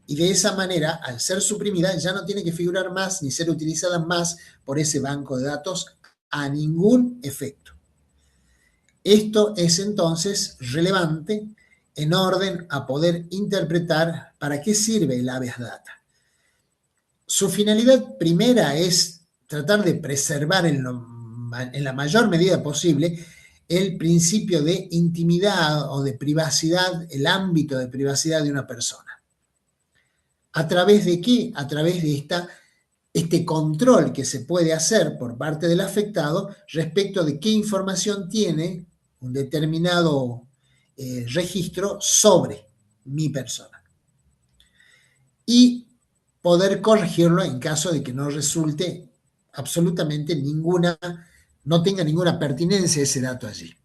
Y de esa manera, al ser suprimida, ya no tiene que figurar más ni ser utilizada más por ese banco de datos a ningún efecto. Esto es entonces relevante en orden a poder interpretar para qué sirve el habeas data. Su finalidad primera es tratar de preservar en la mayor medida posible el principio de intimidad o de privacidad, el ámbito de privacidad de una persona. ¿A través de qué? A través de este control que se puede hacer por parte del afectado respecto de qué información tiene un determinado registro sobre mi persona. Y poder corregirlo en caso de que no resulte absolutamente no tenga ninguna pertinencia ese dato allí.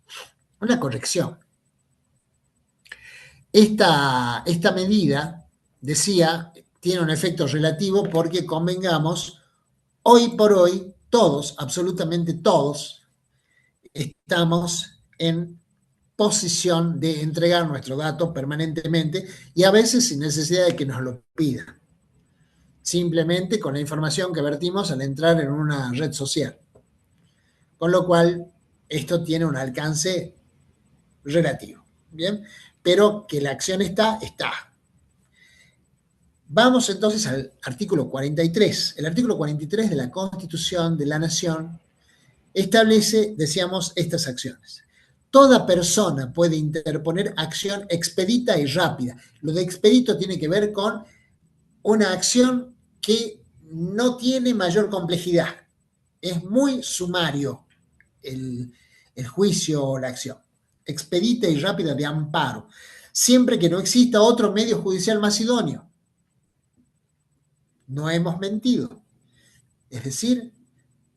Una corrección. Esta medida, decía, tiene un efecto relativo porque convengamos, hoy por hoy, todos, absolutamente todos, estamos en posición de entregar nuestro dato permanentemente y a veces sin necesidad de que nos lo pidan. Simplemente con la información que vertimos al entrar en una red social. Con lo cual, esto tiene un alcance relativo. ¿Bien? Pero que la acción está. Vamos entonces al artículo 43. El artículo 43 de la Constitución de la Nación establece, decíamos, estas acciones. Toda persona puede interponer acción expedita y rápida. Lo de expedito tiene que ver con una acción que no tiene mayor complejidad. Es muy sumario el juicio o la acción. Expedita y rápida de amparo, siempre que no exista otro medio judicial más idóneo. No hemos mentido. Es decir,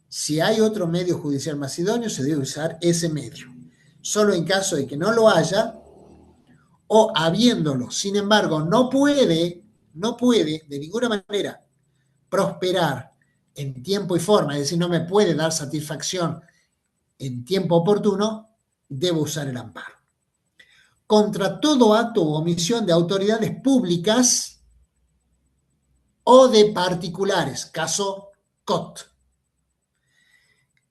si hay otro medio judicial más idóneo, se debe usar ese medio. Solo en caso de que no lo haya, o habiéndolo, sin embargo, no puede de ninguna manera prosperar en tiempo y forma, es decir, no me puede dar satisfacción en tiempo oportuno, debo usar el amparo. Contra todo acto u omisión de autoridades públicas o de particulares, caso COT.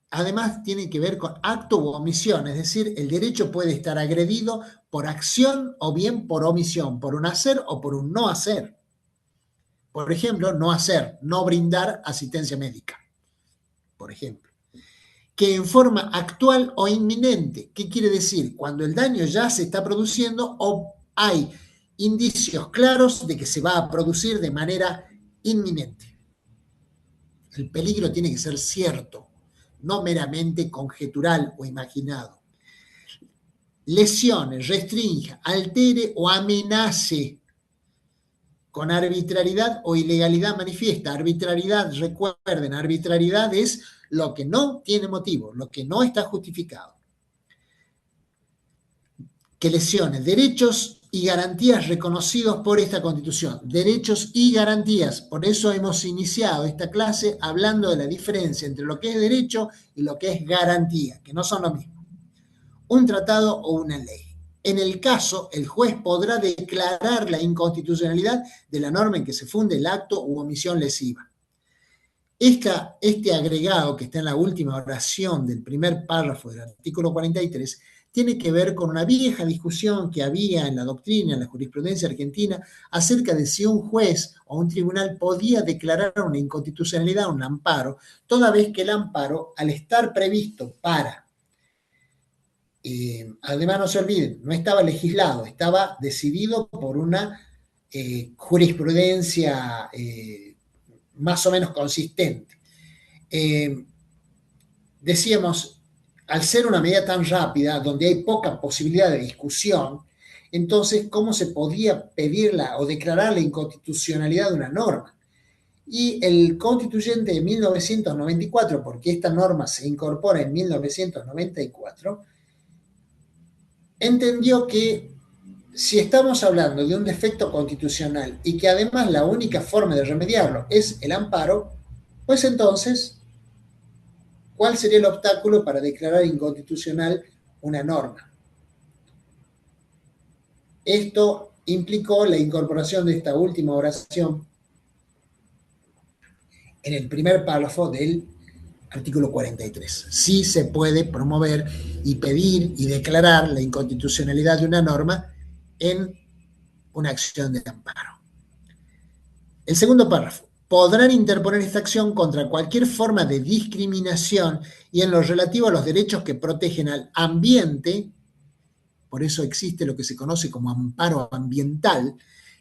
Además, tiene que ver con acto u omisión, es decir, el derecho puede estar agredido por acción o bien por omisión, por un hacer o por un no hacer. Por ejemplo, no brindar asistencia médica, por ejemplo. Que en forma actual o inminente. ¿Qué quiere decir? Cuando el daño ya se está produciendo o hay indicios claros de que se va a producir de manera inminente. El peligro tiene que ser cierto, no meramente conjetural o imaginado. Lesione, restrinja, altere o amenace con arbitrariedad o ilegalidad manifiesta. Arbitrariedad, recuerden, arbitrariedad es lo que no tiene motivo, lo que no está justificado. Que lesione derechos y garantías reconocidos por esta Constitución. Derechos y garantías. Por eso hemos iniciado esta clase hablando de la diferencia entre lo que es derecho y lo que es garantía, que no son lo mismo. Un tratado o una ley. En el caso, el juez podrá declarar la inconstitucionalidad de la norma en que se funde el acto u omisión lesiva. Este agregado que está en la última oración del primer párrafo del artículo 43 tiene que ver con una vieja discusión que había en la doctrina, en la jurisprudencia argentina, acerca de si un juez o un tribunal podía declarar una inconstitucionalidad, un amparo, toda vez que el amparo, al estar previsto para, además no se olviden, no estaba legislado, estaba decidido por una jurisprudencia más o menos consistente. Decíamos, al ser una medida tan rápida, donde hay poca posibilidad de discusión, entonces, ¿cómo se podía pedirla o declarar la inconstitucionalidad de una norma? Y el constituyente de 1994, porque esta norma se incorpora en 1994, entendió que si estamos hablando de un defecto constitucional y que además la única forma de remediarlo es el amparo, pues entonces, ¿cuál sería el obstáculo para declarar inconstitucional una norma? Esto implicó la incorporación de esta última oración en el primer párrafo del Artículo 43. Sí se puede promover y pedir y declarar la inconstitucionalidad de una norma en una acción de amparo. El segundo párrafo. Podrán interponer esta acción contra cualquier forma de discriminación y en lo relativo a los derechos que protegen al ambiente. Por eso existe lo que se conoce como amparo ambiental,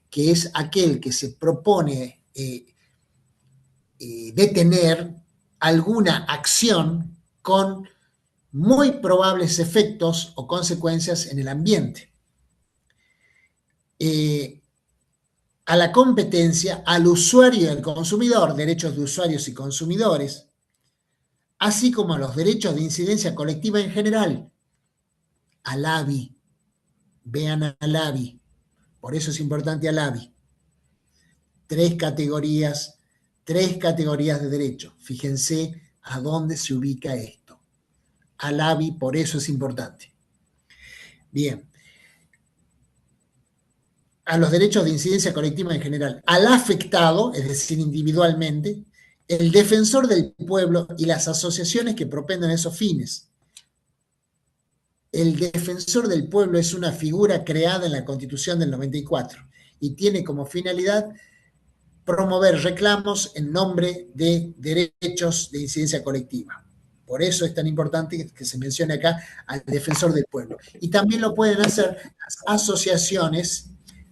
que es aquel que se propone detener alguna acción con muy probables efectos o consecuencias en el ambiente. A la competencia, al usuario y al consumidor, derechos de usuarios y consumidores, así como a los derechos de incidencia colectiva en general, al ABI. Vean al ABI. Por eso es importante al ABI. Tres categorías de derecho. Fíjense a dónde se ubica esto. Al ABI, por eso es importante. Bien. A los derechos de incidencia colectiva en general. Al afectado, es decir, individualmente, el defensor del pueblo y las asociaciones que propenden esos fines. El defensor del pueblo es una figura creada en la Constitución del 94 y tiene como finalidad promover reclamos en nombre de derechos de incidencia colectiva. Por eso es tan importante que se mencione acá al defensor del pueblo. Y también lo pueden hacer las asociaciones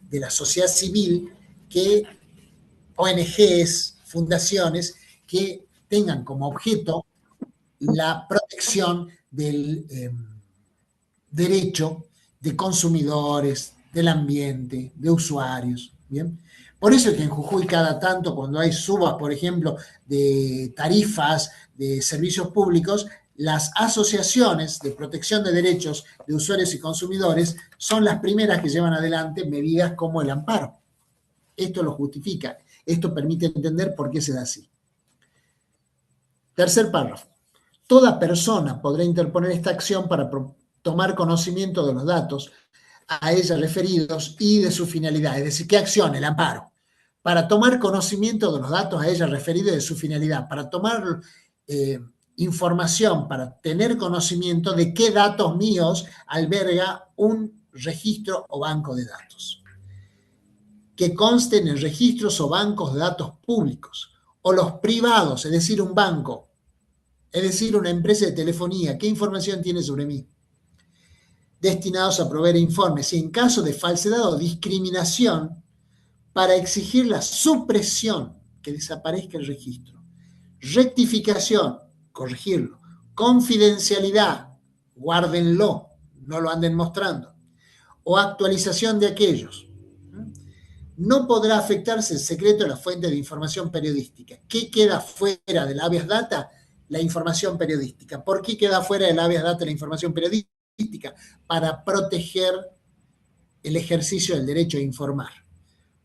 de la sociedad civil, que ONGs, fundaciones, que tengan como objeto la protección del derecho de consumidores, del ambiente, de usuarios. ¿Bien? Por eso es que en Jujuy cada tanto, cuando hay subas, por ejemplo, de tarifas, de servicios públicos, las asociaciones de protección de derechos de usuarios y consumidores son las primeras que llevan adelante medidas como el amparo. Esto lo justifica, esto permite entender por qué se da así. Tercer párrafo. Toda persona podrá interponer esta acción para tomar conocimiento de los datos a ella referidos y de su finalidad. Es decir, ¿qué acción? El amparo. Para tomar conocimiento de los datos a ella referidos y de su finalidad. Para tomar información, para tener conocimiento de qué datos míos alberga un registro o banco de datos. Que consten en registros o bancos de datos públicos o los privados, es decir, un banco, es decir, una empresa de telefonía. ¿Qué información tiene sobre mí? Destinados a proveer informes y en caso de falsedad o discriminación para exigir la supresión, que desaparezca el registro, rectificación, corregirlo, confidencialidad, guárdenlo, no lo anden mostrando, o actualización de aquellos. No podrá afectarse el secreto de la fuente de información periodística. ¿Qué queda fuera del habeas data? La información periodística. ¿Por qué queda fuera del habeas data la información periodística? Para proteger el ejercicio del derecho a informar.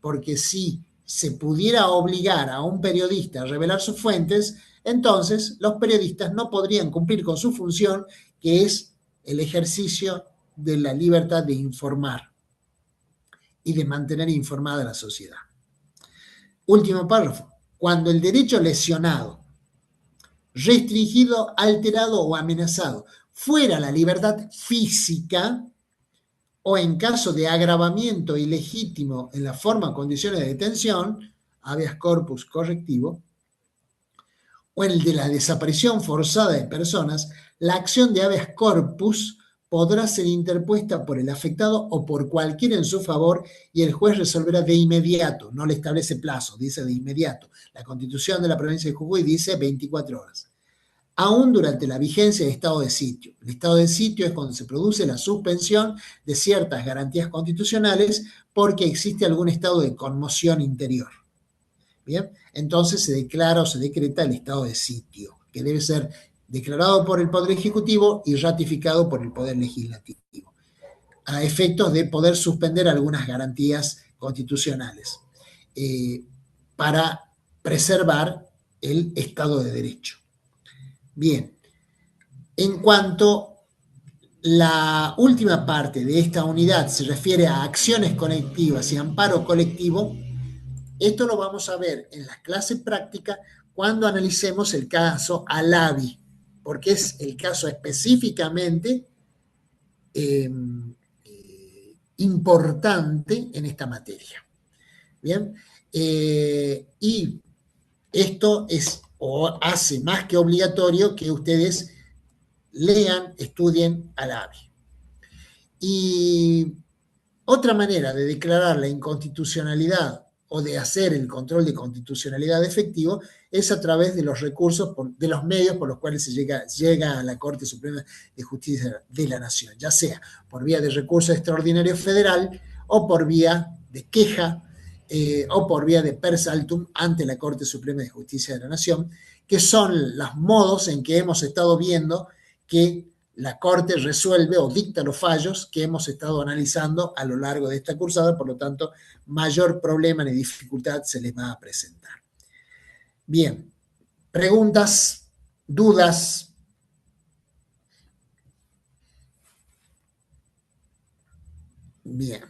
Porque si se pudiera obligar a un periodista a revelar sus fuentes, entonces los periodistas no podrían cumplir con su función, que es el ejercicio de la libertad de informar y de mantener informada a la sociedad. Último párrafo. Cuando el derecho lesionado, restringido, alterado o amenazado fuera la libertad física o en caso de agravamiento ilegítimo en la forma o condiciones de detención, habeas corpus correctivo, o en el de la desaparición forzada de personas, la acción de habeas corpus podrá ser interpuesta por el afectado o por cualquiera en su favor y el juez resolverá de inmediato, no le establece plazo, dice de inmediato. La Constitución de la provincia de Jujuy dice 24 horas. Aún durante la vigencia del estado de sitio. El estado de sitio es cuando se produce la suspensión de ciertas garantías constitucionales porque existe algún estado de conmoción interior. Bien, entonces se declara o se decreta el estado de sitio, que debe ser declarado por el Poder Ejecutivo y ratificado por el Poder Legislativo, a efectos de poder suspender algunas garantías constitucionales para preservar el Estado de Derecho. Bien, en cuanto la última parte de esta unidad se refiere a acciones colectivas y amparo colectivo, esto lo vamos a ver en las clases prácticas cuando analicemos el caso Alavi, porque es el caso específicamente importante en esta materia. Bien, y esto es o hace más que obligatorio que ustedes lean, estudien Alavi. Y otra manera de declarar la inconstitucionalidad o de hacer el control de constitucionalidad efectivo es a través de los recursos, de los medios por los cuales se llega a la Corte Suprema de Justicia de la Nación, ya sea por vía de recurso extraordinario federal o por vía de queja o por vía de per saltum ante la Corte Suprema de Justicia de la Nación, que son los modos en que hemos estado viendo que la Corte resuelve o dicta los fallos que hemos estado analizando a lo largo de esta cursada, por lo tanto, mayor problema ni dificultad se les va a presentar. Bien, preguntas, dudas. Bien,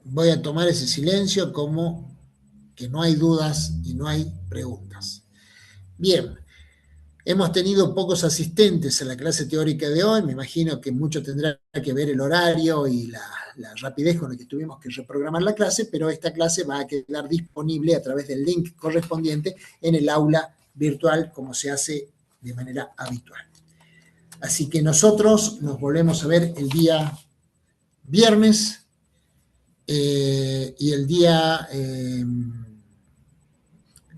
voy a tomar ese silencio como que no hay dudas y no hay preguntas. Bien. Hemos tenido pocos asistentes a la clase teórica de hoy, me imagino que mucho tendrá que ver el horario y la rapidez con la que tuvimos que reprogramar la clase, pero esta clase va a quedar disponible a través del link correspondiente en el aula virtual, como se hace de manera habitual. Así que nosotros nos volvemos a ver el día viernes y el día...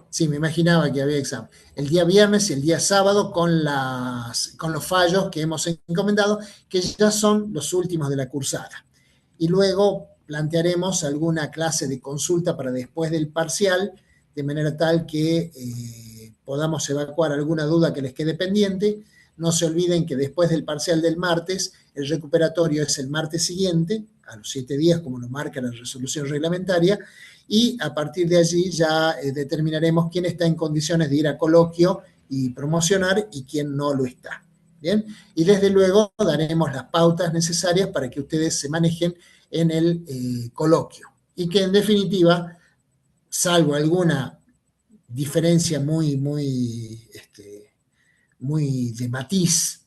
sí, me imaginaba que había examen. El día viernes y el día sábado con los fallos que hemos encomendado, que ya son los últimos de la cursada. Y luego plantearemos alguna clase de consulta para después del parcial, de manera tal que podamos evacuar alguna duda que les quede pendiente. No se olviden que después del parcial del martes, el recuperatorio es el martes siguiente, a los 7 días, como lo marca la resolución reglamentaria, y a partir de allí ya determinaremos quién está en condiciones de ir a coloquio y promocionar y quién no lo está. ¿Bien? Y desde luego daremos las pautas necesarias para que ustedes se manejen en el coloquio. Y que en definitiva, salvo alguna diferencia muy de matiz,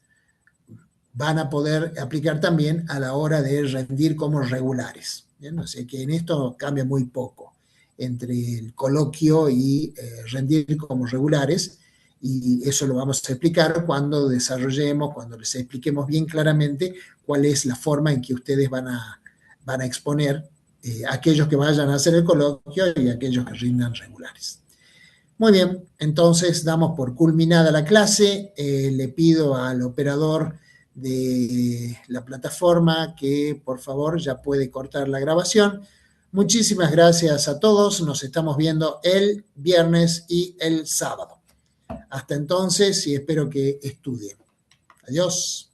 van a poder aplicar también a la hora de rendir como regulares. ¿Bien? O sea que en esto cambia muy poco entre el coloquio y rendir como regulares, y eso lo vamos a explicar cuando desarrollemos, cuando les expliquemos bien claramente cuál es la forma en que ustedes van a exponer aquellos que vayan a hacer el coloquio y aquellos que rindan regulares. Muy bien, entonces damos por culminada la clase. Le pido al operador de la plataforma que por favor ya puede cortar la grabación. Muchísimas gracias a todos, nos estamos viendo el viernes y el sábado. Hasta entonces y espero que estudien. Adiós.